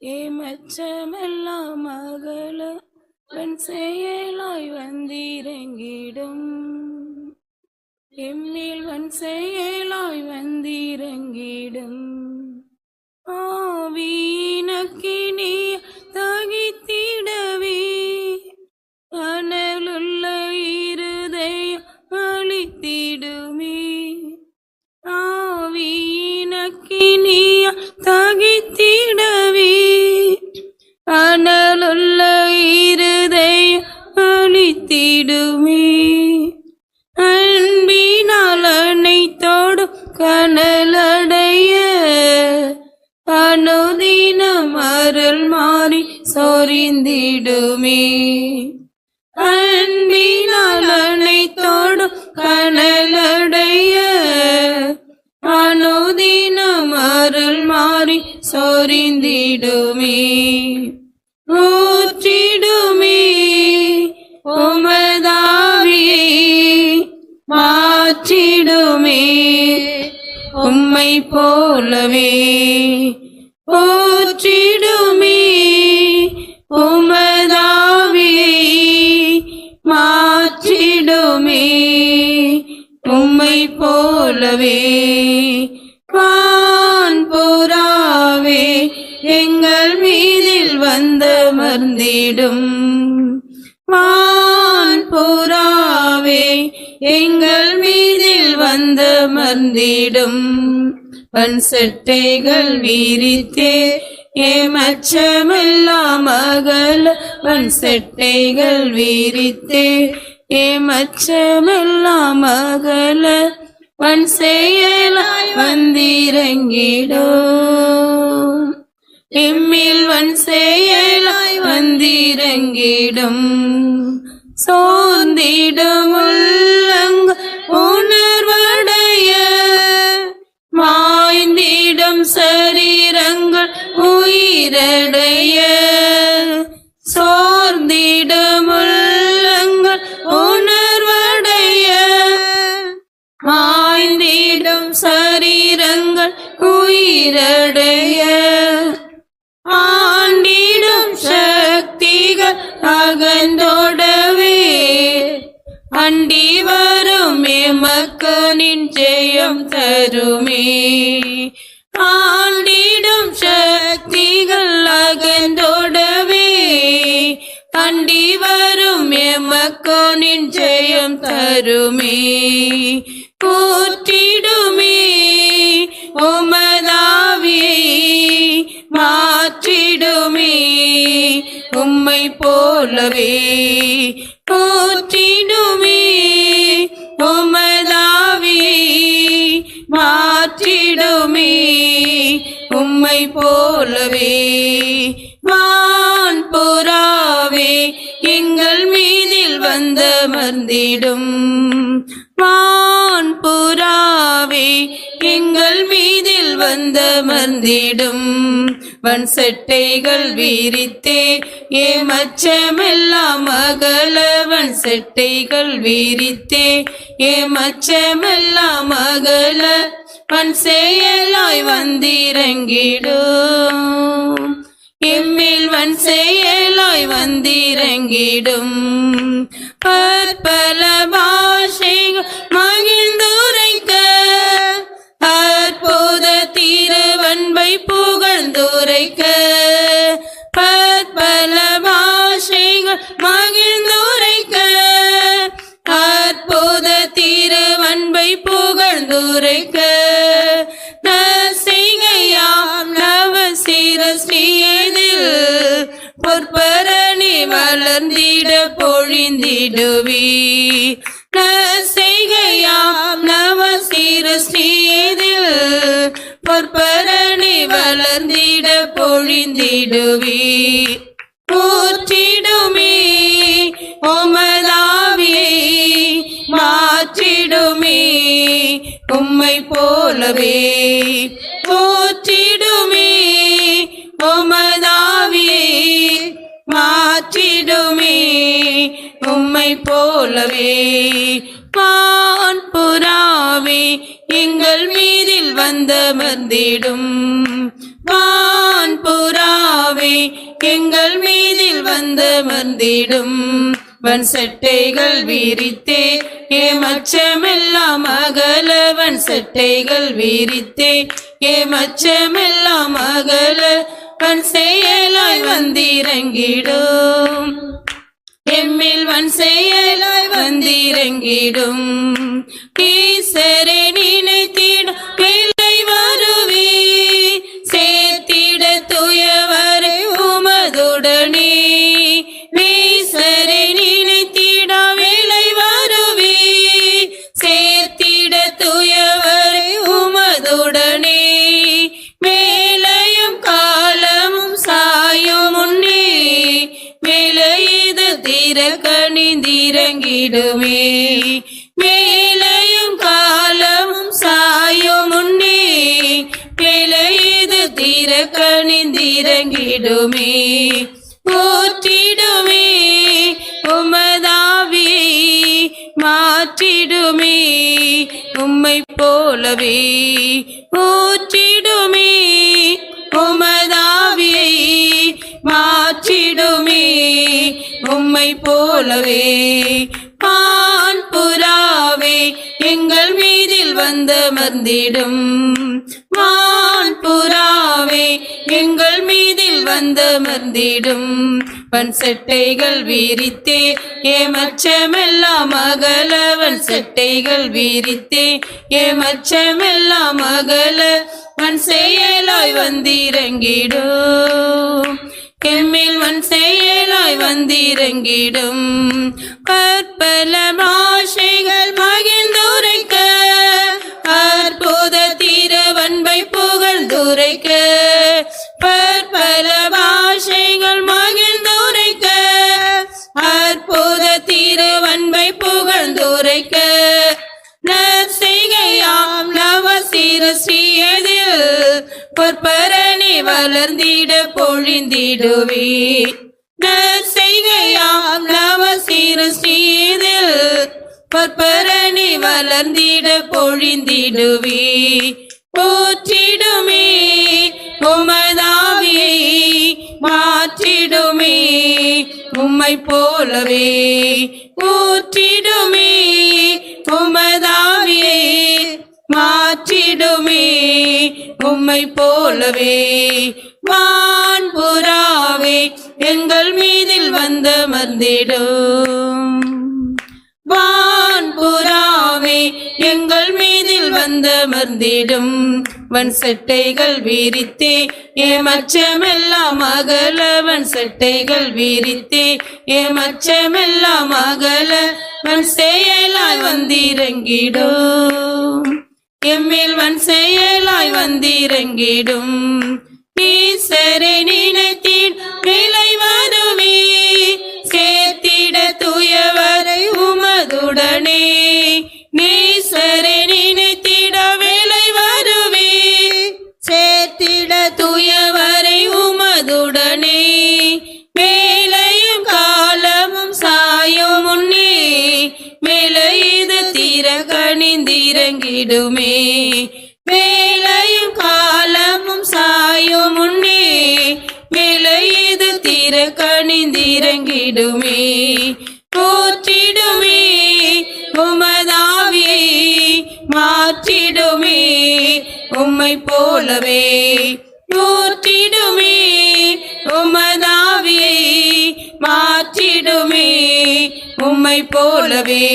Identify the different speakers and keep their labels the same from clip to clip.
Speaker 1: ஏமச்சமெல்லாம் மகள வன் செயலாய் வந்திறங்கிடும் எம்மில் வன் செயலாய் வந்திறங்கிடும் ஆவீனக்கினி தகித்திடவே அனலுள்ள இருதயம் அளித்திடுமே ஆவீனக்கினி தகித்திடவே அனலுள்ள இருதயம் அளித்திடுமே அன்பினால் அனைத்தோடும் கனலடைய அனுதினம் அருள் மாறி சொரிந்திடுமே அன்பினால் அனைத்தோடும் கனலடைய அனுதினம் அருள் மாறி சொரிந்திடுமே ஊற்றிடுமே உமதாவியை மாற்றிடுமே உம்மை போலவே போற்றிடுமே உமதாவியை மாற்றிடுமே உம்மை போலவே வான்புறாவே எங்கள் மீதில் வந்தமர்ந்திடும் வான்புறாவே எங்கள் மீதில் வந்தமர்ந்திடும் வன் செட்டைகள் வீரித்தே ஏமச்சமெல்லாம் அகல வன் செட்டைகள் வீரித்தே ஏமச்சமெல்லாம் அகல வன் செயலாய் வந்திறங்கிடும் எம்மில் வன் செயலாய் வந்திறங்கிடும் சோர்ந்திடும் உள்ளங்க உணர்வடைய மாய்ந்திடும் சரீரங்கள் உயிரடைய சோர்ந்திடும் உள்ளங்கள் உணர்வடைய மாய்ந்திடும் சரீரங்கள் உயிரடைய ஆண்டிடும் சக்திகள் அகந்தோடவே அண்டி வரும் எமக்கு நிச்சயம் தருமே ஆண்டிடும் சக்திகள் அகந்தோடவே அண்டி வரும் எமக்கு நிச்சயம் தருமே போற்றிடுமே உமதாவியை மாற்றிடுமே உம்மை போலவே போற்றிடுமே உமதாவியை மாற்றிடுமே உம்மை போலவே வான்புறாவே எங்கள் மீதில் வந்தமர்ந்திடும் வான்புறாவே எங்கள் மீதில் வந்தமர்ந்திடும் வன் செட்டைகள் வீரித்தே ஏமச்சமெல்லாம் அகல வன் செட்டைகள் வீரித்தே ஏமச்சமெல்லாம் அகல வன் செயலாய் வந்திறங்கிடும் எம்மில் வன் செயலாய் வந்திறங்கிடும் பற்பல பாஷைகள் மகிழ்ந்துரைக்க அற்புத திருவன்பை புகழ்ந்துரைக்க பற்பல பாஷைகள் மகிழ்ந்துரைக்க அற்புத திருவன்பை புகழ்ந்துரைக்க நசைகையாம் நவ சிரஸ்ரீதில் பொற்பரணி வளர்ந்திட பொழிந்திடுவி நசைகையாம் நவ சிரஸ்ரீதில் பொற்பரணி வளர்ந்திட பொழிந்திடுவி போற்றிடுமே உமதாவியை மாற்றிடுமே உம்மை போலவே போற்றிடுமே உமதாவியை மாற்றிடுமே உம்மை போலவே வான்புறாவே எங்கள் மீதில் வந்தமர்ந்திடும் வான்புறாவே எங்கள் மீதில் வந்தமர்ந்திடும் வன் சட்டைகள் விரித்தே ஏமச்சமெல்லாம் அகல வன் சட்டைகள் விரித்தே ஏமச்சமெல்லாம் அகல வன் செயலாய் வந்திறங்கிடும் எம்மில் வன் செயலாய் வந்திறங்கிடும் ஈசரே நினைத்திட பிள்ளை வருவே சேர்த்திட துயவரை உமதுடனே ஈசரே நினைத்திட விளை வருவே சேர்த்திட துயவரை உமதுடனே மேலையும் காலமும் சாயும் முன்னே மேலைது திறக்கணிந்திறங்கிடுமே மேலையும் காலமும் சாயும் முன்னே மேலைது திறக்கணிந்திறங்கிடுமே ஊற்றிடுமே உமதாவியை மாற்றிடுமே உம்மை போலவே ஊற்றிடுமே உமதாவியை மாற்றிடுமே உம்மை போலவே வான்புறாவே எங்கள் மீதில் வந்தமர்ந்திடும் வான்புறாவே எங்கள் மீதில் வந்தமர்ந்திடும் வன் செட்டைகள் விரித்தே ஏமச்சமெல்லாம் அகல வன் செட்டைகள் விரித்தே ஏமச்சமெல்லாம் அகல வன் செயலாய் வந்திறங்கிடும் எம்மில் வன் செயலாய் வந்திறங்கிடும் பற்பல பாஷைகள் மகிழ்ந்துரைக்க அற்புத திருவன்பை புகழ்ந்துரைக்க பற்பல பாஷைகள் மகிழ்ந்துரைக்க அற்புத திருவன்பை புகழ்ந்துரைக்க நற்செய்கையாம் நவசீர ஸ்ரீயதில் பொற்பரணி வளர்ந்திட பொழிந்திடுவே நற்செய்கையாம் நவசீர ஸ்ரீயதில் பொற்பரணி வளர்ந்திட பொழிந்திடுவே போற்றிடுமே உமதாவியை மாற்றிடுமே உம்மை போலவே ஊற்றிடுமே உமதாவியை மாற்றிடுமே உம்மை போலவே வான்புறாவே எங்கள் மீதில் வந்தமர்ந்திடும் வான்புறாவே எங்கள் மீதில் வந்தமர்ந்திடும் வன் செட்டைகள் விரித்தே ஏமச்சமெல்லாம் அகல வன் செட்டைகள் விரித்தே ஏமச்சமெல்லாம் அகல வன் செயலாய் வந்திறங்கிடும் எம்மில் வன் செயலாய் வந்திறங்கிடும் ஈசரே நினைத்திட விளை வருவே சேர்த்திட துயவரை உமதுடனே நீசரே நினைத்திட விளை வருவே சேர்த்திட துயவரை உமதுடனே மேலையும் காலமும் சாயும் முன்னே மேலைது திறக்கணிந்திறங்கிடுமே மேலையும் காலமும் சாயும் முன்னே மேலைது திறக்கணிந்திறங்கிடுமே போற்றிடுமே உமதாவியை மாற்றிடுமே உம்மை போலவே ஊற்றிடுமே உமதாவியை மாற்றிடுமே உம்மை போலவே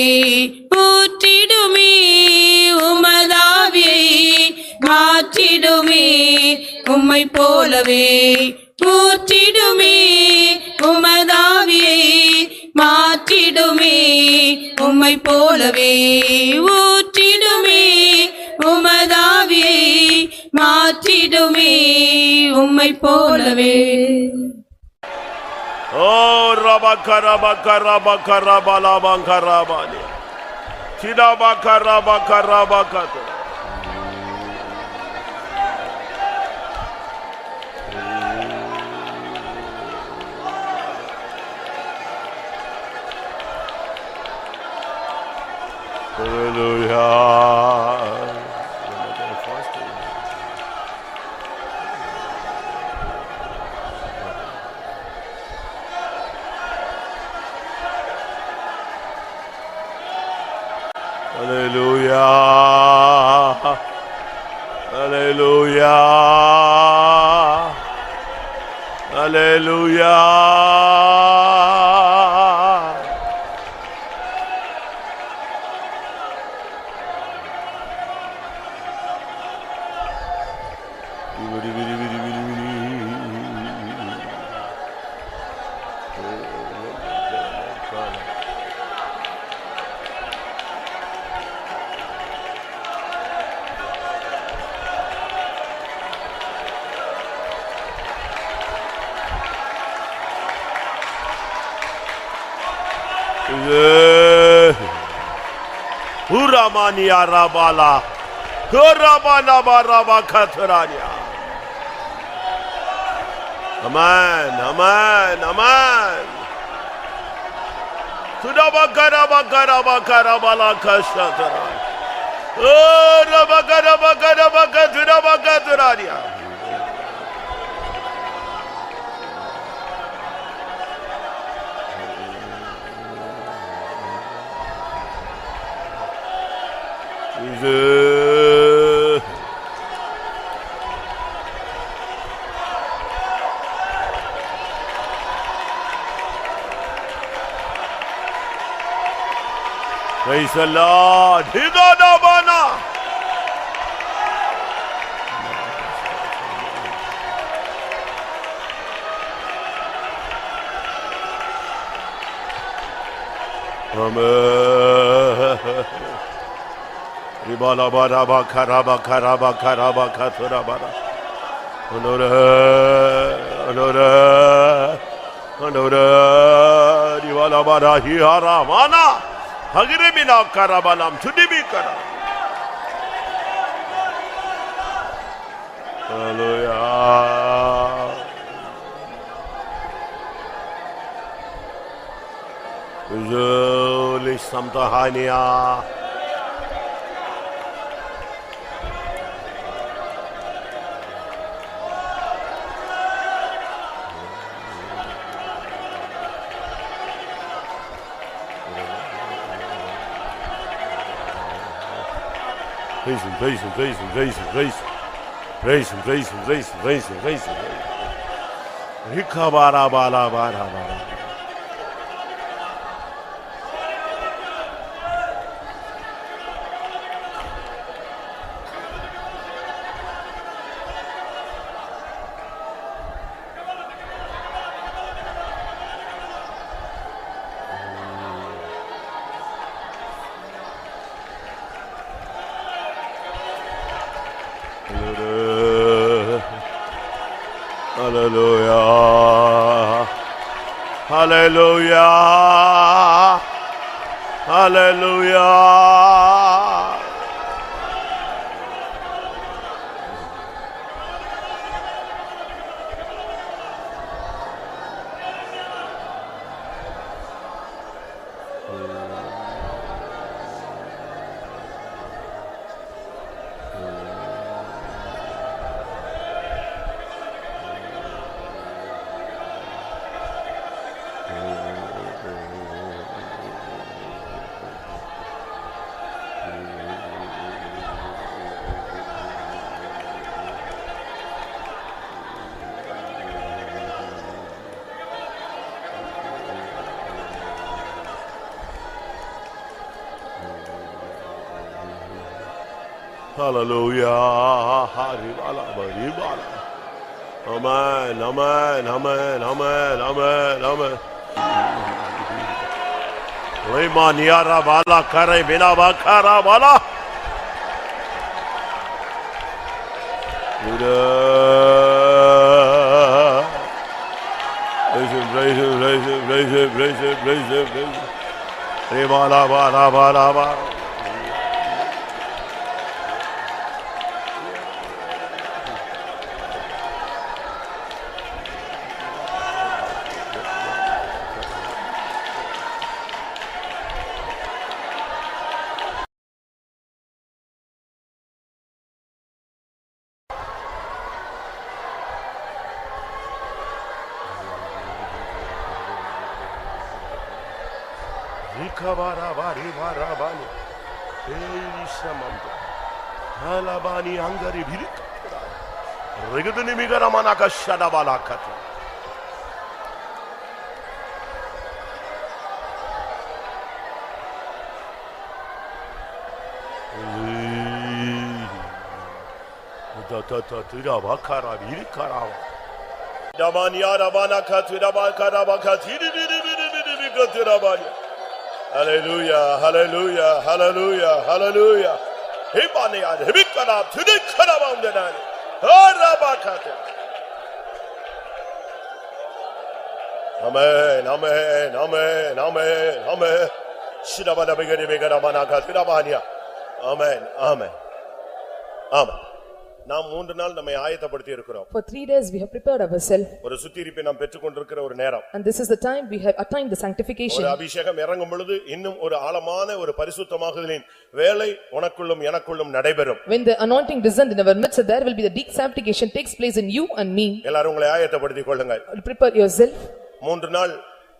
Speaker 1: ஊற்றிடுமே உமதாவியை மாற்றிடுமே உம்மை போலவே ஊற்றிடுமே உமதாவியை மாற்றிடுமே உம்மை போலவே ஊற்றிடுமே உமதாவியை மாற்றிடுமே உம்மை போலவே.
Speaker 2: ஓ ரபகரபகரபகரபலபங்கரபலி சிடபகரபகரபகர Hallelujah. Hallelujah. Hallelujah. Uramania Rabala. Urabana Baraba Katrania. Amen, amen, amen. Tudabakarabakarabala Kashatara. Oh, Rabakarabakarabakatrania. Jesus. Praise the Lord. Higadabana. Amen. Ribala baraba karaba karaba karaba katura bara. Honora, honora, honora. Ribala bara hihara mana. Hagire mina karabalam tudibi kara. Hallelujah. Zoli samtahania. Praise him, praise him, praise him, praise him, praise him. Praise him, praise him, praise him, praise him, praise him. Hikabara bara bara bara. Hallelujah. Hallelujah. Hallelujah. Hallelujah. Haribala, haribala. Amen, amen, amen, amen, amen, amen. Remaniara bala kare bina bakara bala. Praise him, praise him, praise him, praise him, praise him, praise him, praise him. Remala bala bala bala. Rikabarabari barabani. Ei shamanta. Halabani angari birik. Rigudini migaramana kashadabalakati. Tira bakara biri karava. Damania rabana katira bakara bakatiri biri katira bani. Hallelujah, hallelujah, hallelujah, hallelujah. Hibani ad hibikara tudikara bamdani. Harabakate. Amen, amen, amen, amen, amen. Shidabana bigari bigara mana katira bania. Amen, amen, amen. நாம் 3 நாள் நம்மை ஆயத்தப்படுத்தி இருக்கிறோம்.
Speaker 3: For 3 days we have prepared ourselves.
Speaker 2: ஒரு சுத்திகரிப்பை நாம் பெற்றுக்கொண்டிருக்கிற ஒரு நேரம்.
Speaker 3: And this is the time we have attained the sanctification.
Speaker 2: ஒரு அபிஷேகம் இறங்கும் பொழுது இன்னும் ஒரு ஆழமான ஒரு பரிசுத்தமாகுதலின் வேலை உனக்குள்ளும் எனக்குள்ளும் நடைபெறும்.
Speaker 3: When the anointing descends in our midst, there will be the deep sanctification takes place in you and me.
Speaker 2: எல்லாரும் உங்களை ஆயத்தப்படுத்திக் கொள்ளுங்கள்.
Speaker 3: Prepare yourself.
Speaker 2: 3 நாள்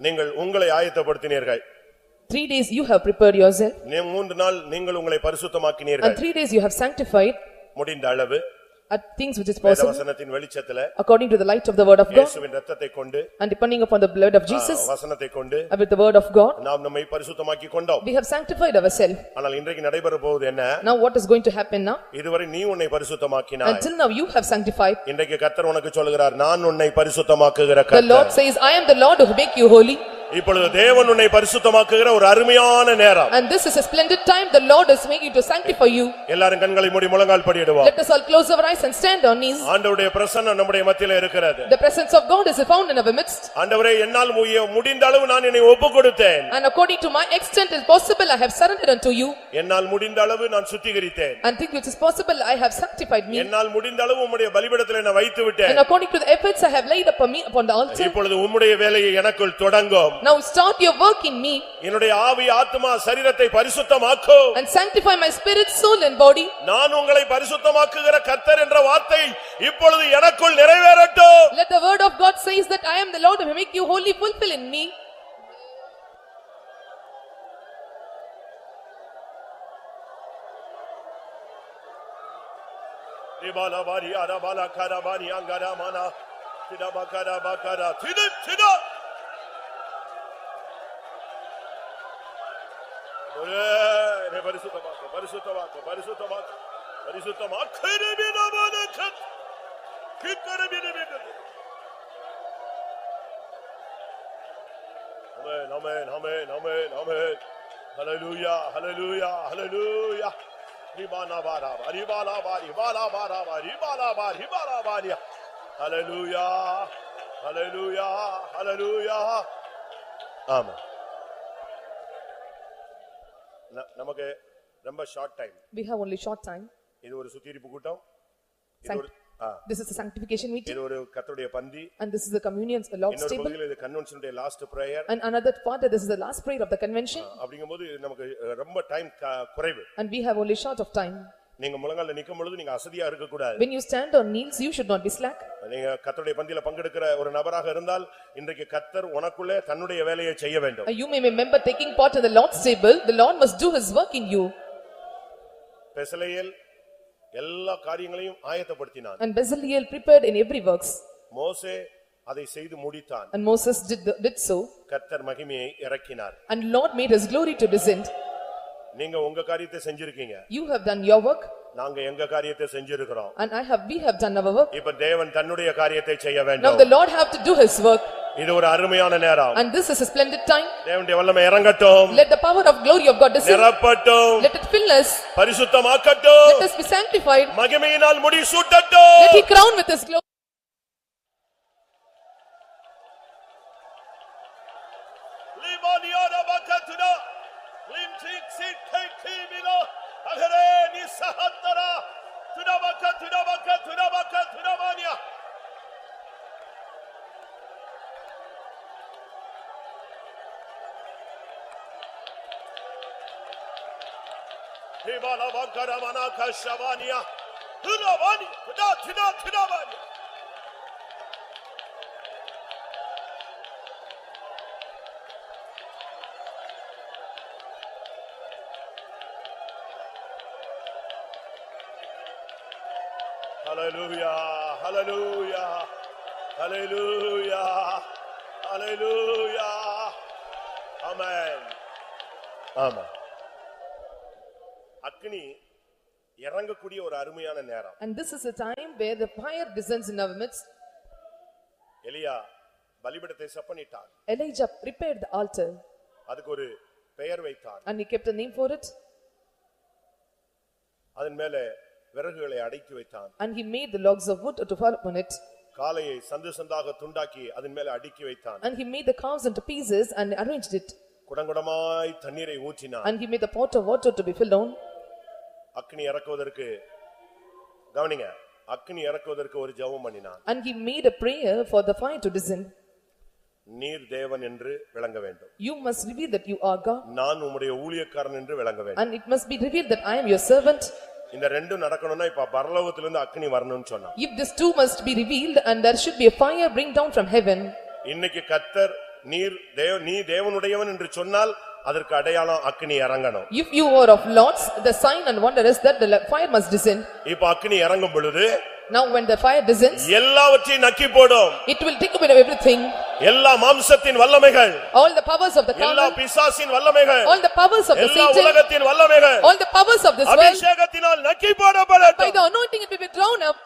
Speaker 2: நீங்கள் உங்களை ஆயத்தப்படுத்தினீர்கள்.
Speaker 3: 3 days you have prepared yourself.
Speaker 2: 3 நாள் நீங்கள் உங்களை பரிசுத்தமாக்கினீர்கள்.
Speaker 3: And 3 days you have sanctified.
Speaker 2: முடிந்த அளவு
Speaker 3: at things which is possible
Speaker 2: வசனத்தின் வெளிச்சத்திலே
Speaker 3: according to the light of the word of God
Speaker 2: இயேசுவின் இரத்தத்தை கொண்டு
Speaker 3: and depending upon the blood of Jesus
Speaker 2: வசனத்தை கொண்டு
Speaker 3: and with the word of God
Speaker 2: நாம் நம்மை பரிசுத்தமாக்கி கொண்டோம்.
Speaker 3: we have sanctified ourselves.
Speaker 2: ஆனால் இன்றைக்கு நடைபெற போவது என்ன?
Speaker 3: Now what is going to happen now?
Speaker 2: இதுவரை நீ உன்னை பரிசுத்தமாக்கினாய்.
Speaker 3: Until now you have sanctified.
Speaker 2: இன்றைக்கு கர்த்தர் உனக்கு சொல்கிறார், நான் உன்னை பரிசுத்தமாக்குகிற
Speaker 3: The
Speaker 2: கர்த்தர்.
Speaker 3: Lord says, I am the Lord who make you holy.
Speaker 2: இப்பொழுது தேவன் உன்னை பரிசுத்தமாக்குகிற ஒரு அருமையான நேரம்.
Speaker 3: And this is a splendid time the Lord is making to sanctify you.
Speaker 2: எல்லாரும் கண்களை மூடி முழங்கால் படியிடுவோம்.
Speaker 3: Let us all close our eyes and stand on knees.
Speaker 2: ஆண்டவருடைய பிரசன்னம் நம்முடைய மத்தியிலே இருக்கிறது.
Speaker 3: The presence of God is found in our midst.
Speaker 2: ஆண்டவரே, என்னால் முடிந்த அளவு நான் என்னை ஒப்புக்கொடுத்தேன்.
Speaker 3: And according to my extent is possible I have surrendered unto you.
Speaker 2: என்னால் முடிந்த அளவு நான் சுத்திகரித்தேன்.
Speaker 3: And think which is possible I have sanctified me.
Speaker 2: என்னால் முடிந்த அளவு உம்முடைய பலிபீடத்திலே நான் வைத்து விட்டேன்.
Speaker 3: And according to the efforts I have laid upon me upon the altar.
Speaker 2: இப்பொழுது உம்முடைய வேலையை எனக்குள் தொடங்கும்.
Speaker 3: Now start your work in me.
Speaker 2: என்னுடைய ஆவி ஆத்துமா சரீரத்தை பரிசுத்தமாக்கும்.
Speaker 3: And sanctify my spirit, soul and body.
Speaker 2: நான் உங்களை பரிசுத்தமாக்குகிற கர்த்தர் என்ற வார்த்தை இப்பொழுது எனக்குள் நிறைவேறட்டும்.
Speaker 3: Let the word of God says that I am the Lord who make you holy, fulfill in me.
Speaker 2: Ribala bari arabala karabani angara mana tida bakara tida Ore பரிசுத்தமாக்கு கிரபினமனகத் கிக்கரபினமனகத் Amen, amen, amen, amen. Hallelujah, hallelujah, hallelujah. Ribala bara, ribala bara, ribala bara, ribala bara, ribala bara. Hallelujah, hallelujah, hallelujah. Amen. நமக்கு ரொம்ப short time.
Speaker 3: We have only short time.
Speaker 2: இது ஒரு சுத்திகரிப்பு கூட்டம்.
Speaker 3: This is a sanctification meeting.
Speaker 2: இது ஒரு கர்த்தருடைய பந்தி.
Speaker 3: And this is the communion's Lord's table.
Speaker 2: இன்னொரு இது கன்வென்ஷனுடைய last prayer.
Speaker 3: And another part this is the last prayer of the convention.
Speaker 2: அப்படிங்கும்போது நமக்கு ரொம்ப டைம் குறைவு.
Speaker 3: And we have only short of time.
Speaker 2: நீங்க முழங்கால்ல நிக்கும் பொழுது நீங்க அசதியா இருக்க கூடாது.
Speaker 3: When you stand on knees you should not be slack.
Speaker 2: நீங்க கர்த்தருடைய பந்தியில பங்கெடுக்கிற ஒரு நபராக இருந்தால் இன்றைக்கு கர்த்தர் உனக்குள்ளே தன்னுடைய வேலையை செய்ய வேண்டும்.
Speaker 3: You may remember taking part in the Lord's table. The Lord must do his work in you.
Speaker 2: பெசலேயேல் எல்லா காரியங்களையும் ஆயத்தப்படுத்தினான்.
Speaker 3: And Bezaleel prepared in every works.
Speaker 2: மோசே அதை செய்து முடித்தான்.
Speaker 3: And Moses did so.
Speaker 2: கர்த்தர் மகிமையை இறக்கினார்.
Speaker 3: And Lord made his glory to descend.
Speaker 2: நீங்க உங்க காரியத்தை செஞ்சிருக்கீங்க.
Speaker 3: You have done your work.
Speaker 2: நாங்க எங்க காரியத்தை செஞ்சிருக்கிறோம்.
Speaker 3: And we have done our work.
Speaker 2: இப்ப தேவன் தன்னுடைய காரியத்தை செய்ய வேண்டும்.
Speaker 3: Now the Lord have to do his work.
Speaker 2: இது ஒரு அருமையான நேரம்.
Speaker 3: And this is a splendid time.
Speaker 2: தேவனுடைய வல்லமை இறங்கட்டும்.
Speaker 3: Let the power of glory of God descend.
Speaker 2: நிரப்பட்டும்.
Speaker 3: Let it fill us.
Speaker 2: பரிசுத்தமாக்கட்டும்.
Speaker 3: Let us be sanctified.
Speaker 2: மகிமையினால் முடி சூட்டட்டும்.
Speaker 3: Let he crown with his glory.
Speaker 2: லிமானியானா பக்கத்துனா லிம்சிக் சிக்கேகிமிலோ Agre நிசஹத்தரா துனபக்கத்துனமானியா Hibala bakaramana kashavania Tunavani Tunavani Hallelujah, hallelujah, hallelujah, hallelujah. Amen. Amen. அக்னி இறங்கக்கூடிய ஒரு அருமையான நேரம்.
Speaker 3: And this is a time where the fire descends in our midst.
Speaker 2: எலியா பலிபீடத்தை செப்பனிட்டான்.
Speaker 3: Elijah prepared the altar.
Speaker 2: அதுக்கு ஒரு பெயர் வைத்தான்.
Speaker 3: And he kept a name for it.
Speaker 2: அதன் மேலே விறகுகளை அடுக்கி வைத்தான்.
Speaker 3: And he made the logs of wood to fall upon it.
Speaker 2: காளையை சந்து சந்தாக துண்டாக்கி அதன் மேலே அடுக்கி வைத்தான்.
Speaker 3: And he made the calves into pieces and arranged it.
Speaker 2: குடங்குடமாய் தண்ணீரை ஊற்றினான்.
Speaker 3: And he made the pot of water to be filled down.
Speaker 2: அக்னி இறக்குவதற்கு கவனிங்க, அக்னி இறக்குவதற்கு ஒரு ஜெபம் பண்ணினான்.
Speaker 3: And he made a prayer for the fire to descend.
Speaker 2: நீர் தேவன் என்று விளங்க வேண்டும்.
Speaker 3: You must reveal that you are God.
Speaker 2: நான் உம்முடைய ஊழியக்காரன் என்று விளங்க வேண்டும்.
Speaker 3: And it must be revealed that I am your servant.
Speaker 2: இந்த ரெண்டும் நடக்கணும்னா இப்ப பரலோகத்திலிருந்து அக்னி வரணும்னு சொன்னான்.
Speaker 3: If these two must be revealed and there should be a fire bring down from heaven.
Speaker 2: இன்னைக்கு கர்த்தர் நீ தேவனுடையவன் என்று சொன்னால் அதற்கு அடையாளம் அக்னி இறங்கணும்.
Speaker 3: If you are of Lord's, the sign and wonder is that the fire must descend.
Speaker 2: இப்ப அக்னி இறங்கும் பொழுது
Speaker 3: Now when the fire descends,
Speaker 2: எல்லாவற்றையும் நக்கி போடும்.
Speaker 3: it will take away everything.
Speaker 2: எல்லா மாம்சத்தின் வல்லமைகள்,
Speaker 3: All the powers of the
Speaker 2: எல்லா
Speaker 3: carnal,
Speaker 2: பிசாசின் வல்லமைகள்,
Speaker 3: all the powers of the
Speaker 2: எல்லா
Speaker 3: Satan,
Speaker 2: உலகத்தின் வல்லமைகள்,
Speaker 3: all the powers of this world,
Speaker 2: அபிஷேகத்தினால் Nakki போடப்படட்டும்.
Speaker 3: by the anointing it will be drawn up.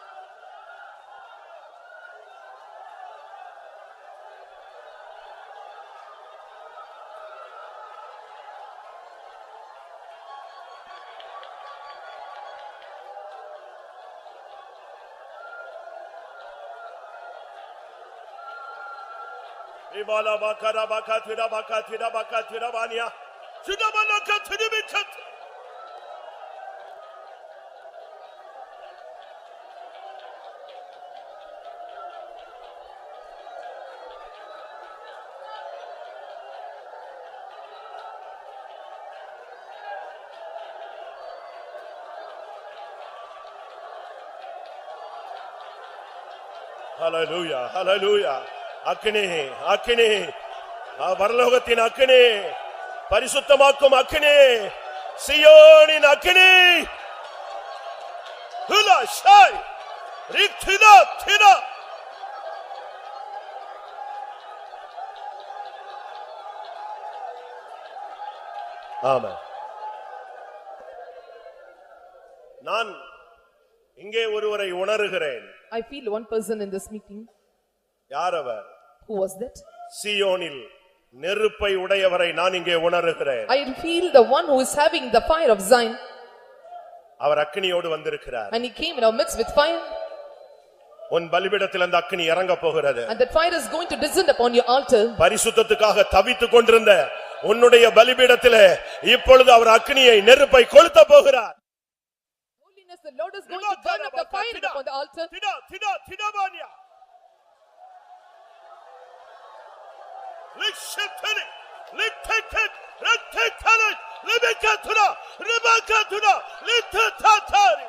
Speaker 2: Ibala bakara bakatira bakatira bakatira bania. Sidamana katiri bikat. Hallelujah, hallelujah. அக்கினி அக்கினி பரலோகத்தின் அக்கினி, பரிசுத்தமாக்கும் அக்கினி, சியோனின் அக்கினி. Hula ஷாய் ரிக்தினா தினா. ஆமென். நான் இங்கே ஒருவரை உணர்கிறேன்.
Speaker 3: I feel one person in this meeting.
Speaker 2: யார் அவர்?
Speaker 3: Who was that?
Speaker 2: சியோனில் நெருப்பை உடையவரை நான் இங்கே உணர்கிறேன்.
Speaker 3: I feel the one who is having the fire of Zion.
Speaker 2: அவர் அக்கினியோடு வந்திருக்கிறார்.
Speaker 3: And he came in our midst with fire.
Speaker 2: உன் பலிபீடத்தில் அந்த அக்கினி இறங்க போகிறது.
Speaker 3: And that fire is going to descend upon your altar.
Speaker 2: பரிசுத்தத்துக்காக தவித்துக் கொண்டிருந்த உன்னுடைய பலிபீடத்திலே இப்பொழுது அவர் அக்கினியை நெருப்பை கொளுத்த போகிறார்.
Speaker 3: Holiness, the Lord is going to burn up the fire upon the altar.
Speaker 2: திடா திடா திடாபானியா. லிக்ஷத்தனி லிக்தெக்கத் ரத்தெக்கலை லிபெக்கத்துனா ரிபக்கத்துனா லித்ததாரி.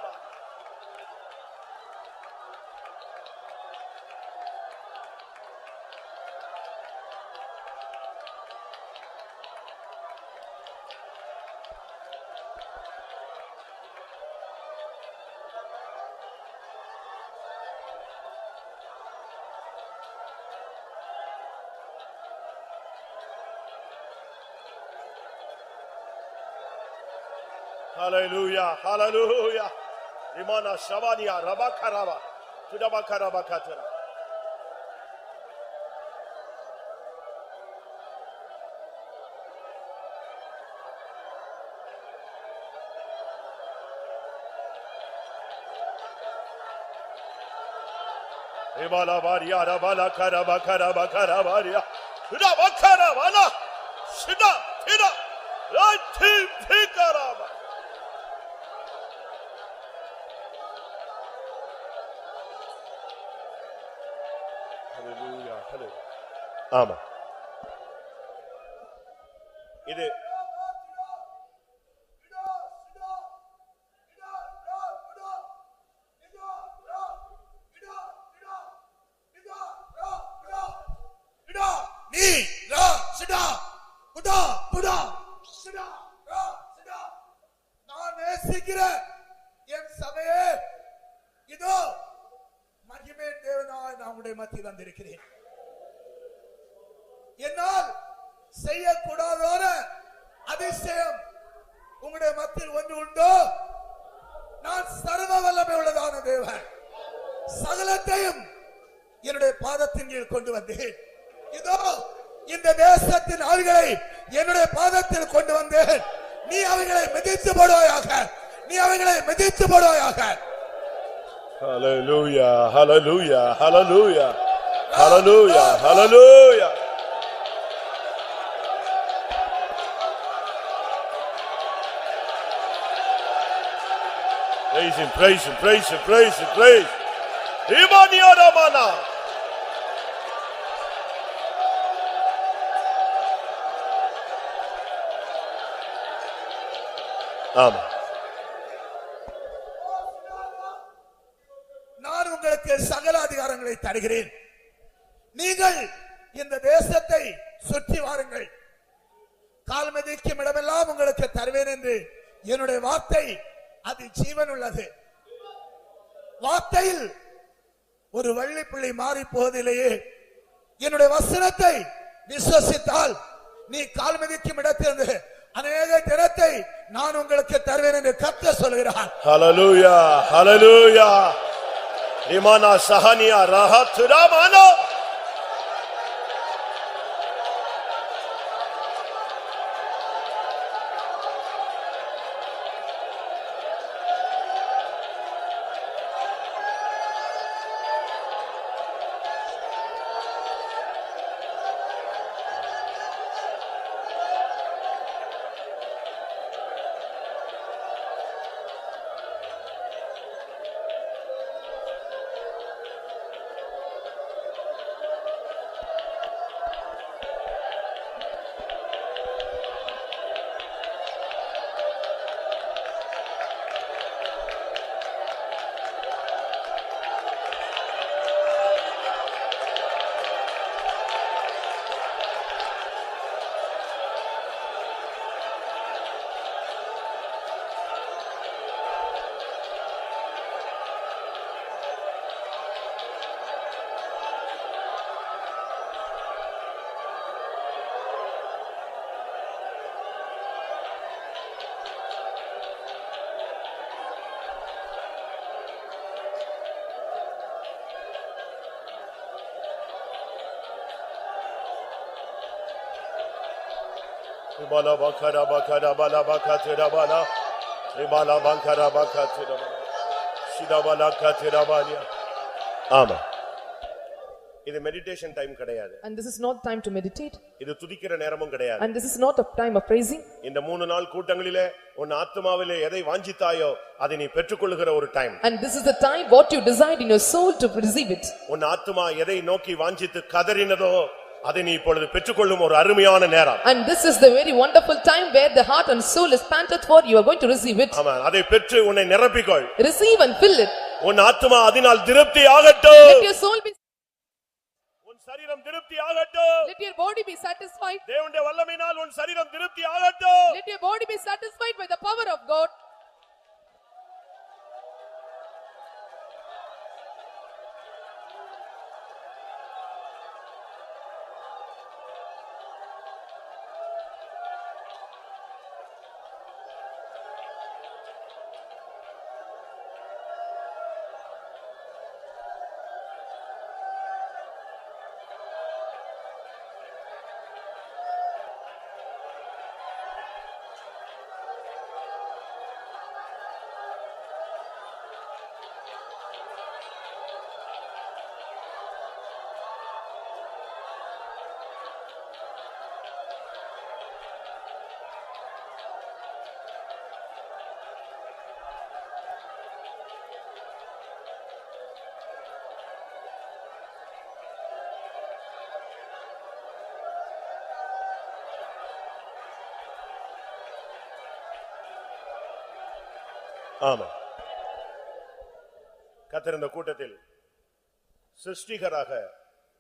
Speaker 2: Hallelujah, hallelujah. Rimana Shavania Rabakarava Tudabakarabakatara. Rimala Varia Rabala Karabakarabakaravaria Tudabakaravana Shida Tida Rati Tikaraba. ஆமா, இது
Speaker 4: நான் நேசிக்கிற என் சபையே இதோ உங்களுடைய மத்தியில் வந்திருக்கிறேன். என்னால் செய்யக்கூடாத அதிசயம் உங்களுடைய மத்தியில் ஒன்று உண்டோ? நான் சர்வ வல்லமை உள்ளதான தேவன், சகலத்தையும் என்னுடைய பாதத்தின் கீழ் கொண்டு வந்தேன். இதோ இந்த தேசத்தின் ஆவிகளை என்னுடைய பாதத்தில் கொண்டு வந்தேன். நீ அவைகளை மிதித்து போடுவாயாக, நீ அவைகளை மிதித்து போடுவாயாக.
Speaker 2: Hallelujah, hallelujah, hallelujah, hallelujah, hallelujah. Praise him, praise him, praise him, praise him, praise. Imania Ramana. ஆமா.
Speaker 4: நான் உங்களுக்கு சகல அதிகாரங்களை தருகிறேன். நீங்கள் இந்த தேசத்தை சுற்றி வாருங்கள். கால் மிதிக்கும் இடமெல்லாம் உங்களுக்கு தருவேன் என்று என்னுடைய வார்த்தை அது ஜீவன் உள்ளது. வார்த்தையில் ஒரு வள்ளிப்புள்ளி மாறி போவதிலேயே. என்னுடைய வசனத்தை விசுவசித்தால் நீ கால் மிதிக்கும் இடத்திலிருந்து அநேக தினத்தை நான் உங்களுக்கு தருவேன் என்று கர்த்தர் சொல்கிறார்.
Speaker 2: ஹல்லேலூயா, ஹல்லேலூயா. இமானா சஹனியா ரஹத் ராமானோ. Ibala bakara bakara bala bakatira bala. Ibala bakara bakatira bala. Shida bala katira bala. ஆமா. இது மெடிடேஷன் டைம் கிடையாது.
Speaker 3: And this is not time to meditate.
Speaker 2: இது துதிக்கிற நேரமும் கிடையாது.
Speaker 3: And this is not a time of praising.
Speaker 2: இந்த 3 நாள் கூட்டங்களிலே உன் ஆத்துமாவிலே எதை வாஞ்சித்தாயோ அதை நீ பெற்றுக்கொள்ளுகிற ஒரு time.
Speaker 3: And this is the time what you desired in your soul to receive it.
Speaker 2: உன் ஆத்துமா எதை நோக்கி வாஞ்சித்து கதறினதோ அதை நீ இப்பொழுது பெற்றுக்கொள்ளும் ஒரு அருமையான நேரம்.
Speaker 3: And this is the very wonderful time where the heart and soul is panted for, you are going to receive it.
Speaker 2: ஆமென். அதை பெற்று உன்னை நிரப்பிக்கொள்.
Speaker 3: Receive and fill it.
Speaker 2: உன் ஆத்துமா அதினால் திருப்தி ஆகட்டும்.
Speaker 3: Let your soul be,
Speaker 2: உன் சரீரம் திருப்தி ஆகட்டும்.
Speaker 3: let your body be satisfied.
Speaker 2: தேவனுடைய வல்லமையினால் உன் சரீரம் திருப்தி ஆகட்டும்.
Speaker 3: Let your body be satisfied by the power of God.
Speaker 2: ஆமா. கர்த்தர் இந்த கூட்டத்தில் சிருஷ்டிகராக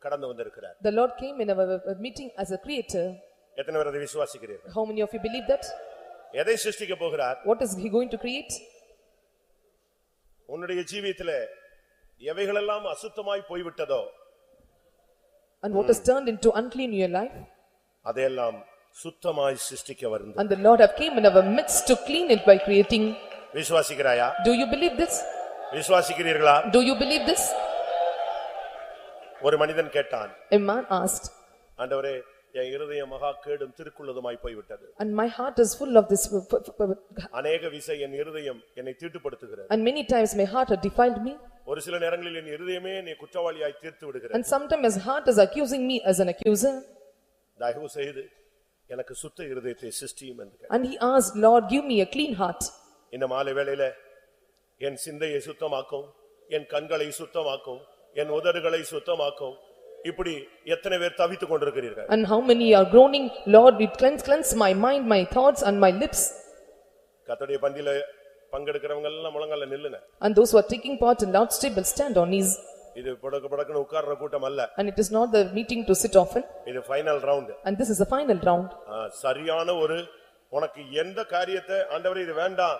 Speaker 2: கடந்து வந்திருக்கிறார்.
Speaker 3: The Lord came in our meeting as a creator.
Speaker 2: எத்தனை பேர் அதை விசுவாசிக்கிறீர்கள்?
Speaker 3: How many of you believe that?
Speaker 2: எதை சிருஷ்டிக்க போகிறார்?
Speaker 3: What is he going to create?
Speaker 2: உன்னுடைய ஜீவியத்திலே எவைகளெல்லாம் அசுத்தமாய் போய்விட்டதோ
Speaker 3: And what is turned into unclean in your life?
Speaker 2: அதையெல்லாம் சுத்தமாய் சிருஷ்டிக்க வந்தது.
Speaker 3: And the Lord have came in our midst to clean it by creating.
Speaker 2: விசுவாசிக்கிறாயா?
Speaker 3: Do you believe this?
Speaker 2: விசுவாசிக்கிறீர்களா?
Speaker 3: Do you believe this?
Speaker 2: ஒரு மனிதன் கேட்டான்.
Speaker 3: A man asked,
Speaker 2: ஆண்டவரே, என் இருதயம் மகா கேடும் திருக்குள்ளதுமாய் போய்விட்டது.
Speaker 3: and my heart is full of this.
Speaker 2: அநேக விசை என் இருதயம் என்னை தீட்டுப்படுத்துகிறது.
Speaker 3: And many times my heart has defiled me.
Speaker 2: ஒரு சில நேரங்களில் என் இருதயமே என்னை குற்றவாளியாய் தீர்த்து விடுகிறது.
Speaker 3: And sometimes his heart is accusing me as an accuser.
Speaker 2: தயவு செய்து எனக்கு சுத்த இருதயத்தை சிருஷ்டியும் என்று.
Speaker 3: And he asked, Lord, give me a clean heart.
Speaker 2: இந்த மாலை வேளையில என் சிந்தையை சுத்தமாக்கும், என் கண்களை சுத்தமாக்கும், என் உதடுகளை சுத்தமாக்கும். இப்படி எத்தனை பேர் தவித்துக் கொண்டிருக்கிறீர்கள்?
Speaker 3: And how many are groaning, Lord, it cleanse my mind, my thoughts and my lips.
Speaker 2: கர்த்தருடைய பந்தியில பங்கெடுக்கிறவங்க எல்லாம் முழங்கால நில்லுங்க.
Speaker 3: And those who are taking part in Lord's table stand on knees.
Speaker 2: இது படக்குன்னு உட்கார்ற கூட்டம் அல்ல.
Speaker 3: And it is not the meeting to sit often.
Speaker 2: இது final round.
Speaker 3: And this is the final round.
Speaker 2: சரியான ஒரு உனக்கு எந்த காரியத்தை ஆண்டவரே இது வேண்டாம்,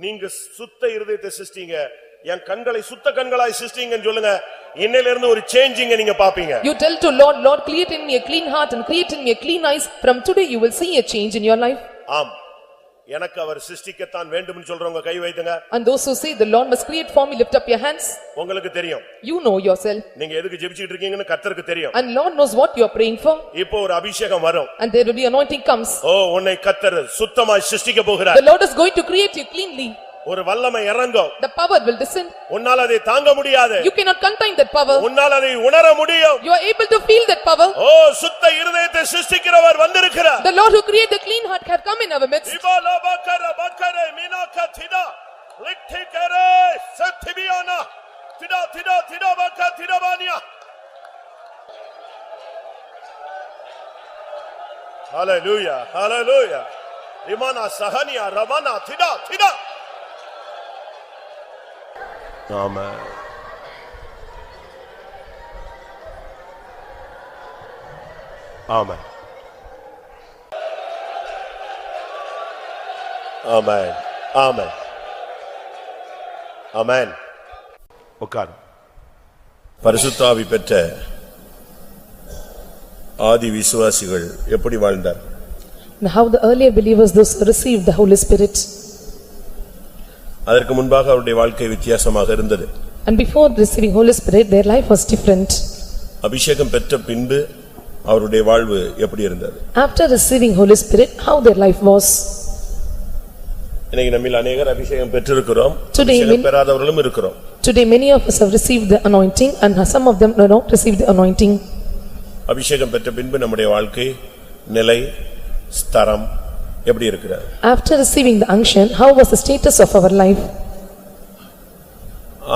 Speaker 2: நீங்க சுத்த இருதயத்தை சிருஷ்டிங்க, என் கண்களை சுத்த கண்களாய் சிருஷ்டிங்கன்னு சொல்லுங்க. இன்னையில இருந்து ஒரு சேஞ்சிங் நீங்க பாப்பீங்க.
Speaker 3: You tell to Lord, Lord, create in me a clean heart and create in me a clean eyes. From today you will see a change in your life.
Speaker 2: ஆம், எனக்கு அவர் சிருஷ்டிக்கத்தான் வேண்டும்னு சொல்றவங்க கை வைத்துங்க.
Speaker 3: And those who say the Lord must create for me, lift up your hands.
Speaker 2: உங்களுக்கு தெரியும்.
Speaker 3: You know yourself.
Speaker 2: நீங்க எதுக்கு ஜெபிச்சிட்டு இருக்கீங்கன்னு கர்த்தருக்கு தெரியும்.
Speaker 3: And Lord knows what you are praying for.
Speaker 2: இப்போ ஒரு அபிஷேகம் வரும்.
Speaker 3: And there will be anointing comes.
Speaker 2: ஓ, உன்னை கர்த்தர் சுத்தமாய் சிருஷ்டிக்க போகிறார்.
Speaker 3: The Lord is going to create you cleanly.
Speaker 2: ஒரு வல்லமை இறங்கும்.
Speaker 3: The power will descend.
Speaker 2: உன்னால அதை தாங்க முடியாது.
Speaker 3: You cannot contain that power.
Speaker 2: உன்னால அதை உணர முடியும்.
Speaker 3: You are able to feel that power.
Speaker 2: ஓ, சுத்த இருதயத்தை சிருஷ்டிக்கிறவர் வந்திருக்கிறார்.
Speaker 3: The Lord who created the clean heart have come in our midst.
Speaker 2: இபாலா பக்கர பக்கர மீனாக திடா லிக்திகரே சத்திபியானா திடா திடா திடா பக்க திடபானியா. ஹalleluya ஹalleluya. ரிமானா சஹனியா ரமனா திடா திடா. ஆமென். ஆமென். ஆமென். ஆமென். ஆமென். உட்கார். பரிசுத்த ஆவி பெற்ற ஆதி விசுவாசிகள் எப்படி வாழ்ந்தார்?
Speaker 3: How the earlier believers those received the Holy Spirit.
Speaker 2: அதற்கு முன்பாக அவருடைய வாழ்க்கை வித்தியாசமாக இருந்தது.
Speaker 3: And before receiving Holy Spirit their life was different.
Speaker 2: அபிஷேகம் பெற்ற பின்பு அவருடைய வாழ்வு எப்படி இருந்தது?
Speaker 3: After receiving Holy Spirit how their life was.
Speaker 2: இன்னைக்கு நம்மில் अनेகர் அபிஷேகம் பெற்றிருக்கிறோம்,
Speaker 3: Today
Speaker 2: அபிஷேகம் பெறாதவர்களும் இருக்கிறோம்.
Speaker 3: Today many of us have received the anointing and some of them do not receive the anointing.
Speaker 2: அபிஷேகம் பெற்ற பின்பு நம்முடைய வாழ்க்கை நிலை ஸ்தரம் எப்படி இருக்கிறது?
Speaker 3: After receiving the unction how was the status of our life?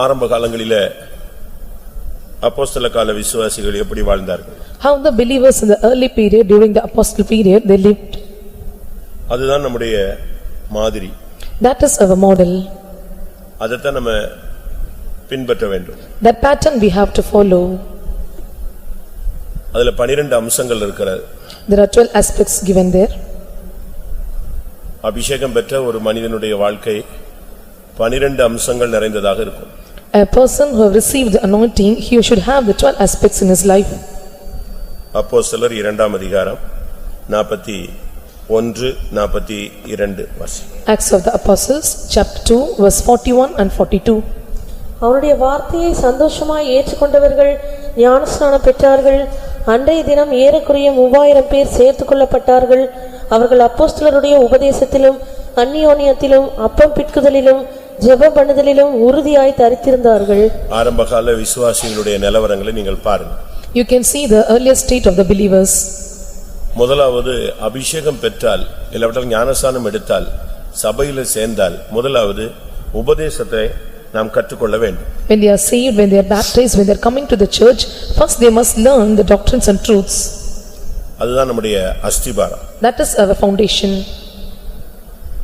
Speaker 2: ஆரம்ப காலங்களிலே அப்போஸ்தல கால விசுவாசிகள் எப்படி வாழ்ந்தார்கள்?
Speaker 3: How the believers in the early period during the apostle period they lived.
Speaker 2: அதுதான் நம்முடைய மாதிரி.
Speaker 3: That is our model.
Speaker 2: அதத்தான் நம்ம பின்பற்ற வேண்டும்.
Speaker 3: That pattern we have to follow.
Speaker 2: அதுல 12 அம்சங்கள் இருக்கிறது.
Speaker 3: There are 12 aspects given there.
Speaker 2: அபிஷேகம் பெற்ற ஒரு மனிதனுடைய வாழ்க்கை 12 அம்சங்கள் நிறைந்ததாக இருக்கும்.
Speaker 3: A person who have received the anointing he should have the 12 aspects in his life.
Speaker 2: அப்போஸ்தலர் 2ஆம் அதிகாரம் 41 42 வசனம்.
Speaker 3: Acts of the Apostles chapter 2 verse 41 and 42.
Speaker 5: அவருடைய வார்த்தையை சந்தோஷமாய் ஏற்றுக்கொண்டவர்கள் ஞானஸ்நானம் பெற்றார்கள். அன்றைய தினம் ஏறக்குறைய 3000 பேர் சேர்த்துக் கொள்ளப்பட்டார்கள். அவர்கள் அப்போஸ்தலருடைய உபதேசத்திலும் அந்நியோன்யத்திலும் அப்பம் பிட்குதலிலும் ஜெபம் பண்ணுதலிலும் உறுதியாய் தரித்திருந்தார்கள்.
Speaker 2: ஆரம்பகால விசுவாசிகளுடைய நிலவரங்களை நீங்கள் பாருங்க.
Speaker 3: You can see the earlier state of the believers.
Speaker 2: முதலாவது அபிஷேகம் பெற்றால் இல்லாவிட்டால் ஞானஸ்நானம் எடுத்தால் சபையில சேர்ந்தால் முதலாவது உபதேசத்தை நாம் கற்றுக்கொள்ள வேண்டும்.
Speaker 3: When they are saved, when they are baptized, when they are coming to the church, first they must learn the doctrines and truths.
Speaker 2: அதுதான் நம்முடைய அஸ்திபாரம்.
Speaker 3: That is our foundation.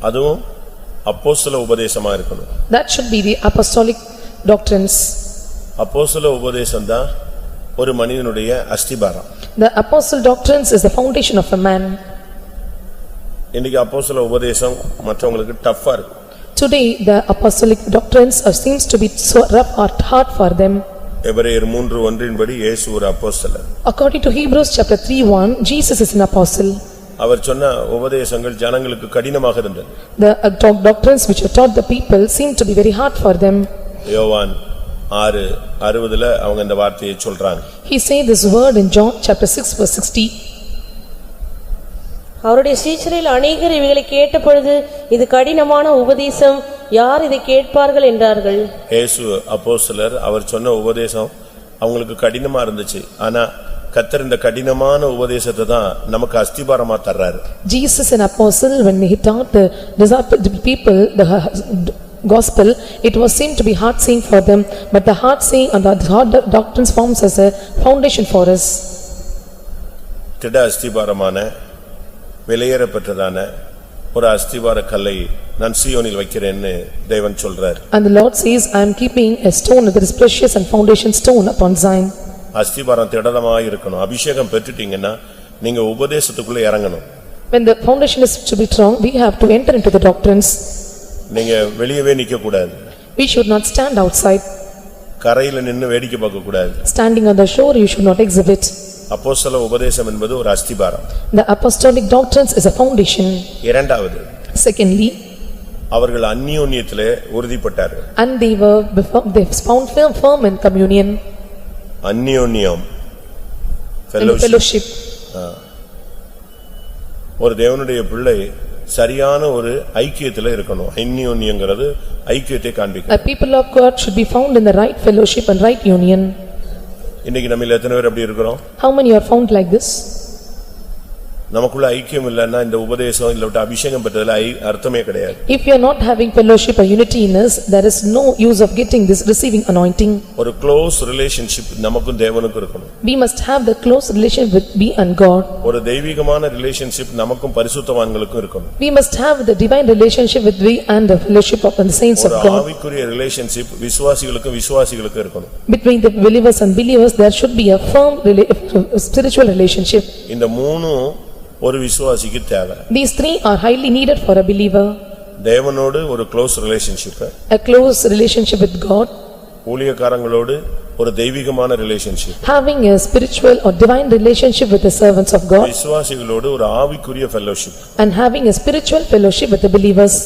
Speaker 2: அதுவும் அப்போஸ்தல உபதேசமா இருக்கணும்.
Speaker 3: That should be the apostolic doctrines.
Speaker 2: அப்போஸ்தல உபதேசம் தான் ஒரு மனிதனுடைய அஸ்திபாரம்.
Speaker 3: The apostle doctrines is the foundation of a man.
Speaker 2: இன்னைக்கு அப்போஸ்தல உபதேசம் மற்றவங்களுக்கு டஃப்பா இருக்கு.
Speaker 3: Today the apostolic doctrines seems to be so rough or hard for them.
Speaker 2: எபிரேயர் 3:1 படி இயேசு ஒரு அப்போஸ்தலர்.
Speaker 3: According to Hebrews chapter 3:1, Jesus is an apostle.
Speaker 2: அவர் சொன்ன உபதேசங்கள் ஜனங்களுக்கு கடினமாக இருந்தது.
Speaker 3: The doctrines which are taught the people seem to be very hard for them.
Speaker 2: யோவான் 6:60 அவங்க இந்த வார்த்தையை சொல்றாங்க.
Speaker 3: He say this word in John chapter 6 verse 60.
Speaker 5: அவருடைய சீஷரில் அநேகர் இவைகளை கேட்டபொழுது இது கடினமான உபதேசம், யார் இதை கேட்பார்கள் என்றார்கள்.
Speaker 2: இயேசு அப்போஸ்தலர் அவர் சொன்ன உபதேசம் அவங்களுக்கு கடினமா இருந்துச்சு. ஆனா கர்த்தர் இந்த கடினமான உபதேசத்தை தான் நமக்கு அஸ்திபாரமா தர்றாரு.
Speaker 3: Jesus an apostle, when he taught the people the gospel, it was seemed to be hard saying for them, but the hard saying and the hard doctrines forms as a foundation for us.
Speaker 2: திட அஸ்திபாரமான வெளியேறப்பட்டதான ஒரு அஸ்திபார கல்லை நான் சீயோனில் வைக்கிறேன்னு தேவன் சொல்றார்.
Speaker 3: And the Lord says, I am keeping a stone that is precious and foundation stone upon Zion.
Speaker 2: அஸ்திபாரம் திடமா இருக்கணும். அபிஷேகம் பெற்றுட்டீங்கன்னா நீங்க உபதேசத்துக்குள்ள இறங்கணும்.
Speaker 3: When the foundation is to be strong, we have to enter into the doctrines.
Speaker 2: நீங்க வெளியவே நிக்க கூடாது.
Speaker 3: We should not stand outside.
Speaker 2: கரையில நின்னு வேடிக்கை பார்க்க கூடாது.
Speaker 3: Standing on the shore, you should not exhibit.
Speaker 2: அப்போஸ்தல உபதேசம் என்பது ஒரு அஸ்திபாரம்.
Speaker 3: The apostolic doctrines is a foundation.
Speaker 2: இரண்டாவது,
Speaker 3: Secondly,
Speaker 2: அவர்கள் அந்யோன்யத்திலே உறுதிப்பட்டார்கள்.
Speaker 3: and they found firm in communion
Speaker 2: அந்யோன்யம்
Speaker 3: and fellowship.
Speaker 2: ஒரு தேவனுடைய பிள்ளை சரியான ஒரு ஐக்கியத்திலே இருக்கணும். அந்யோன்யங்கிறது ஐக்கியத்தை காண்பிக்கும்.
Speaker 3: A people of God should be found in the right fellowship and right union.
Speaker 2: இன்னைக்கு நம்மில் எத்தனை பேர் அப்படி இருக்கிறோம்?
Speaker 3: How many are found like this?
Speaker 2: நமக்குள்ள ஐக்கியம் இல்லன்னா இந்த உபதேசம் இல்ல அபிஷேகம் பெற்றதுல அர்த்தமே கிடையாது.
Speaker 3: If you are not having fellowship or unity in us, there is no use of getting this receiving anointing.
Speaker 2: ஒரு க்ளோஸ் ரிலேஷன்ஷிப் நமக்கும் தேவனுக்கும் இருக்கணும்.
Speaker 3: We must have the close relation with we and God.
Speaker 2: ஒரு தெய்வீகமான relationship நமக்கும் பரிசுத்தவான்களுக்கும் இருக்கணும்.
Speaker 3: We must have the divine relationship with we and the fellowship of the saints of
Speaker 2: ஒரு
Speaker 3: God.
Speaker 2: ஆவிக்குரிய ரிலேஷன்ஷிப் விசுவாசிகளுக்கும் விசுவாசிகளுக்கும் இருக்கணும்.
Speaker 3: Between the believers and believers, there should be a firm spiritual relationship.
Speaker 2: இந்த மூணும் ஒரு விசுவாசிக்கு தேவை.
Speaker 3: These three are highly needed for a believer.
Speaker 2: தேவனோடு ஒரு close relationship,
Speaker 3: A close relationship with God,
Speaker 2: ஊழியக்காரங்களோடு ஒரு தெய்வீகமான relationship,
Speaker 3: having a spiritual or divine relationship with the servants of God,
Speaker 2: விசுவாசிகளோடு ஒரு ஆவிக்குரிய fellowship,
Speaker 3: and having a spiritual fellowship with the believers.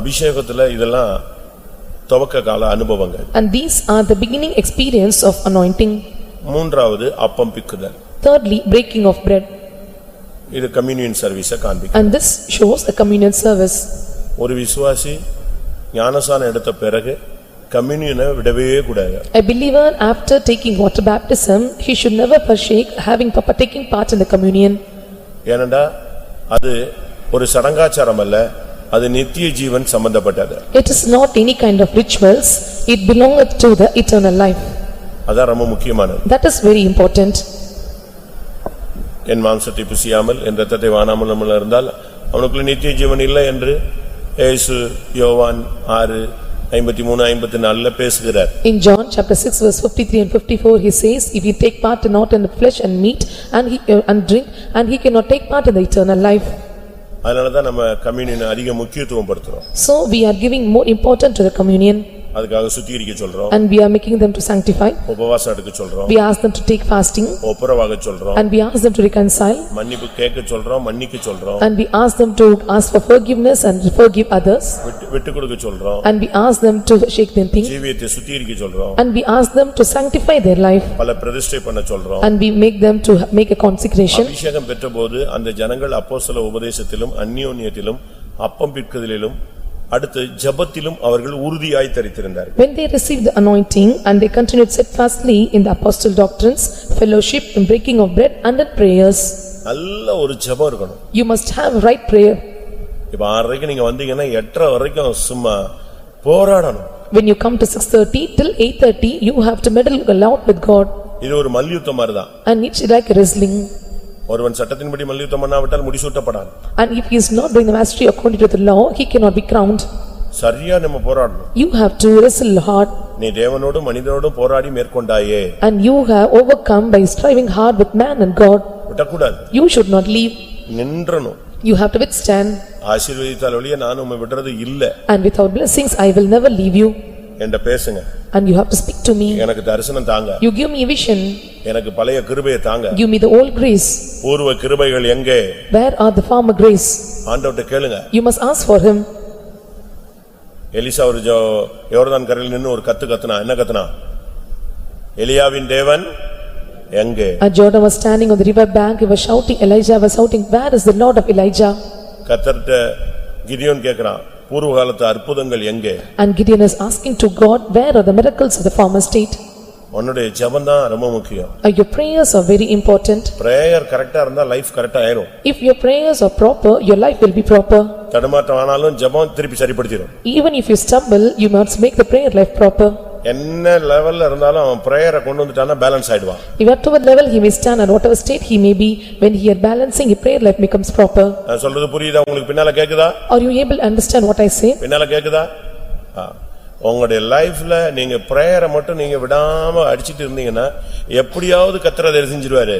Speaker 2: அபிஷேகத்துல இதெல்லாம் துவக்க கால அனுபவங்கள்.
Speaker 3: And these are the beginning experience of anointing.
Speaker 2: மூன்றாவது அப்பம் பிக்குதல்.
Speaker 3: Thirdly, breaking of bread.
Speaker 2: இது communion சர்வீஸை காண்பிக்கும்.
Speaker 3: And this shows a communion service.
Speaker 2: ஒரு விசுவாசி ஞானஸ்நானம் எடுத்த பிறகு கம்யூனியனை விடவே கூடாது.
Speaker 3: A believer after taking water baptism, he should never forsake taking part in the communion.
Speaker 2: ஏனென்றா அது ஒரு சடங்காச்சாரம் அல்ல, அது நித்திய ஜீவன் சம்பந்தப்பட்டது.
Speaker 3: It is not any kind of rituals, it belongeth to the eternal life.
Speaker 2: அதான் ரொம்ப முக்கியமானது.
Speaker 3: That is very important.
Speaker 2: என் மாம்சத்தை புசியாமல் என் இரத்தத்தை வானாமல் நம்மள இருந்தால் அவனுக்குள்ள நித்திய ஜீவன் இல்லை என்று இயேசு யோவான் 6:53-54 பேசுகிறார்.
Speaker 3: In John chapter 6 verse 53 and 54, he says, if he take part not in the flesh and meat and drink, and he cannot take part in the eternal life.
Speaker 2: அதனாலதான் நம்ம கம்யூனியனை அதிக முக்கியத்துவம் படுத்துறோம்.
Speaker 3: So we are giving more importance to the communion.
Speaker 2: அதுக்காக சுத்திகரிக்க சொல்றோம்.
Speaker 3: And we are making them to sanctify.
Speaker 2: உபவாசம் எடுக்க சொல்றோம்.
Speaker 3: We ask them to take fasting.
Speaker 2: ஒப்புரவாக சொல்றோம்.
Speaker 3: And we ask them to reconcile.
Speaker 2: மன்னிப்பு கேட்க சொல்றோம், மன்னிக்க சொல்றோம்.
Speaker 3: And we ask them to ask for forgiveness and forgive others.
Speaker 2: விட்டு கொடுக்க சொல்றோம்.
Speaker 3: And we ask them to shake their thing.
Speaker 2: ஜீவியத்தை சுத்திகரிக்க சொல்றோம்.
Speaker 3: And we ask them to sanctify their life.
Speaker 2: பல பிரதிஷ்டை பண்ண சொல்றோம்.
Speaker 3: And we make them to make a consecration.
Speaker 2: அபிஷேகம் பெற்றபோது அந்த ஜனங்கள் அப்போஸ்தல உபதேசத்திலும் அந்யோன்யத்திலும் அப்பம் பிற்குதலிலும் அடுத்து ஜெபத்திலும் அவர்கள் உறுதியாய் தரித்திருந்தார்கள்.
Speaker 3: When they received the anointing and they continued steadfastly in the apostle doctrines, fellowship, in breaking of bread and in prayers.
Speaker 2: நல்ல ஒரு ஜெபம் இருக்கணும்.
Speaker 3: You must have right prayer.
Speaker 2: இப்ப 6:30 நீங்க வந்தீங்கன்னா 8:30 வரைக்கும் சும்மா போராடணும்.
Speaker 3: When you come to 6:30 till 8:30, you have to meddle a lot with God.
Speaker 2: இது ஒரு மல்யுத்தம் மாதிரி தான்.
Speaker 3: And it's like wrestling.
Speaker 2: ஒருவன் சட்டத்தின்படி மல்யுத்தம் பண்ணாவிட்டால் முடிசூட்டப்படான்.
Speaker 3: And if he is not doing the mastery according to the law, he cannot be crowned.
Speaker 2: சரியா நம்ம போராடணும்.
Speaker 3: You have to wrestle hard.
Speaker 2: நீ தேவனோடு மனிதனோடு போராடி மேற்கொண்டாயே.
Speaker 3: And you have overcome by striving hard with man and God.
Speaker 2: விடக்கூடாது.
Speaker 3: You should not leave.
Speaker 2: நின்றணும்.
Speaker 3: You have to withstand.
Speaker 2: ஆசீர்வதித்தால் ஒழிய நான் உம்மை விடுறது இல்ல.
Speaker 3: And without blessings I will never leave you.
Speaker 2: என்கிட்ட பேசுங்க.
Speaker 3: And you have to speak to me.
Speaker 2: எனக்கு தரிசனம் தாங்க.
Speaker 3: You give me a vision.
Speaker 2: எனக்கு பழைய கிருபையை தாங்க.
Speaker 3: Give me the old grace.
Speaker 2: பூர்வ கிருபைகள் எங்கே?
Speaker 3: Where are the former grace?
Speaker 2: ஆண்டவர்ட்ட கேளுங்க.
Speaker 3: You must ask for him.
Speaker 2: எலிசா ஒரு யோர்தான் கரையில் நின்னு ஒரு கத்துனா. என்ன கத்துனா? எலியாவின் தேவன் எங்கே?
Speaker 3: Jordan was standing on the river bank. He was shouting. Elijah was shouting, where is the Lord of Elijah?
Speaker 2: கர்த்தர்ட்ட Gideon கேக்குறான், பூர்வ காலத்து அற்புதங்கள் எங்கே?
Speaker 3: And Gideon is asking to God, where are the miracles of the former state?
Speaker 2: உன்னுடைய ஜெபம் தான் ரொம்ப முக்கியம்.
Speaker 3: Your prayers are very important.
Speaker 2: Prayer கரெக்ட்டா இருந்தா லைஃப் கரெக்ட்டா ஆயிடும்.
Speaker 3: If your prayers are proper, your life will be proper.
Speaker 2: தடுமாற்றம் ஆனாலும் ஜெபம் திருப்பி சரிப்படுத்திடும்.
Speaker 3: Even if you stumble, you must make the prayer life proper.
Speaker 2: என்ன லெவல்ல இருந்தாலும் அவன் பிரேயரை கொண்டு வந்துட்டானா பேலன்ஸ் ஆயிடுவான்.
Speaker 3: If at what level he may stand and whatever state he may be, when he is balancing, his prayer life becomes proper.
Speaker 2: நான் சொல்றது புரியுதா உங்களுக்கு? பின்னால கேக்குதா?
Speaker 3: Are you able to understand what I say?
Speaker 2: பின்னால கேக்குதா? உங்களுடைய லைஃப்ல நீங்க பிரேயரை மட்டும் நீங்க விடாம அடிச்சிட்டு இருந்தீங்கன்னா எப்படியாவது கர்த்தர் அதை செஞ்சிடுவாரு.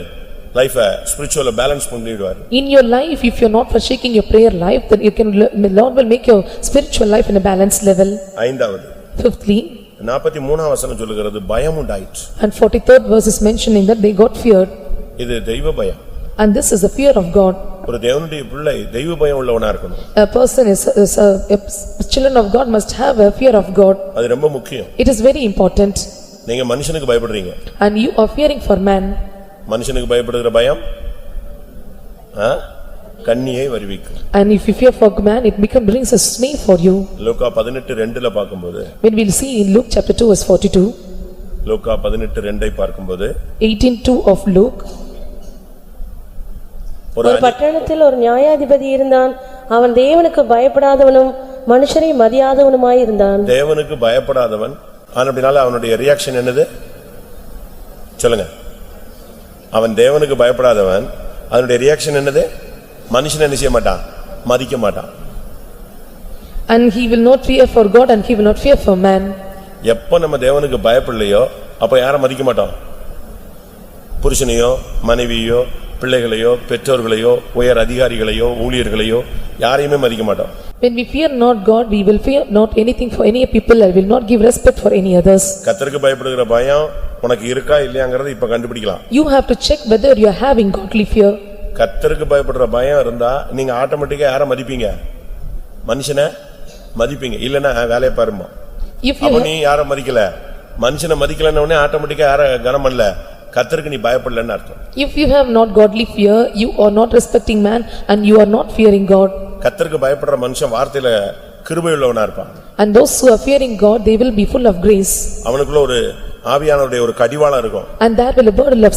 Speaker 2: லைஃப ஸ்பிரிச்சுவலா பேலன்ஸ் பண்ணிடுவாரு.
Speaker 3: In your life, if you are not forsaking your prayer life, then you can, the Lord will make your spiritual life in a balanced level.
Speaker 2: ஐந்தாவது.
Speaker 3: Fifthly,
Speaker 2: 43ஆம் வசனம் சொல்லுகிறது பயம் உண்டாயிற்று.
Speaker 3: and 43rd verse is mentioning that they got feared.
Speaker 2: இது தெய்வ பயம்.
Speaker 3: And this is the fear of God.
Speaker 2: ஒரு தேவனுடைய பிள்ளை தெய்வ பயம் உள்ளவனா இருக்கணும்.
Speaker 3: A person is children of God must have a fear of God.
Speaker 2: அது ரொம்ப முக்கியம்.
Speaker 3: It is very important.
Speaker 2: நீங்க மனுஷனுக்கு பயப்படுறீங்க.
Speaker 3: And you are fearing for man.
Speaker 2: மனுஷனுக்கு பயப்படுகிற பயம் கண்ணியை வருவிக்கும்.
Speaker 3: And if you fear for man, it brings a snare for you.
Speaker 2: லூக்கா 18:2ல பாக்கும்போது,
Speaker 3: When we'll see in Luke chapter 2 verse 42.
Speaker 2: லூக்கா 18:2 பார்க்கும்போது
Speaker 3: 18:2 of Luke.
Speaker 5: ஒரு பட்டணத்தில் ஒரு நியாயாதிபதி இருந்தான். அவன் தேவனுக்கு பயப்படாதவனும் மனுஷரை மதியாதவனுமாய் இருந்தான்.
Speaker 2: தேவனுக்கு பயப்படாதவன். அப்படினால அவனுடைய ரியாக்ஷன் என்னது சொல்லுங்க? அவன் தேவனுக்கு பயப்படாதவன். அவனுடைய ரியாக்ஷன் என்னது? மனுஷனை என்ன செய்ய மாட்டான்? மதிக்க மாட்டான்.
Speaker 3: And he will not fear for God and he will not fear for man.
Speaker 2: எப்ப நம்ம தேவனுக்கு பயப்படலையோ அப்ப யாரை மதிக்க மாட்டோம்? புருஷனையோ மனைவியோ பிள்ளைகளையோ பெற்றோர்களையோ உயர் அதிகாரிகளையோ ஊழியர்களையோ யாரையுமே மதிக்க மாட்டோம்.
Speaker 3: When we fear not God, we will fear not anything for any people and will not give respect for any others.
Speaker 2: கர்த்தருக்கு பயப்படுகிற பயம் உனக்கு இருக்கா இல்லையாங்கறதை இப்ப கண்டுபிடிக்கலாம்.
Speaker 3: You have to check whether you are having godly fear.
Speaker 2: கர்த்தருக்கு பயப்படுற பயம் இருந்தா நீங்க ஆட்டோமேட்டிக்கா யாரை மதிப்பீங்க? மனுஷனை மதிப்பீங்க. இல்லன்னா வேலைய பாருமா. அப்ப நீ யாரை மதிக்கல? மனுஷனை மதிக்கலன்ன உடனே ஆட்டோமேட்டிக்கா யாரை கனம் பண்ணல? கர்த்தருக்கு நீ பயப்படலன்னு அர்த்தம்.
Speaker 3: If you have not godly fear, you are not respecting man and you are not fearing God.
Speaker 2: கர்த்தருக்கு பயப்படுற மனுஷன் வார்த்தையில கிருபை உள்ளவனா இருப்பான்.
Speaker 3: And those who are fearing God, they will be full of grace.
Speaker 2: அவனுக்குள்ள ஒரு ஆவியானவருடைய ஒரு கடிவாளம் இருக்கும்.
Speaker 3: And there will a burden of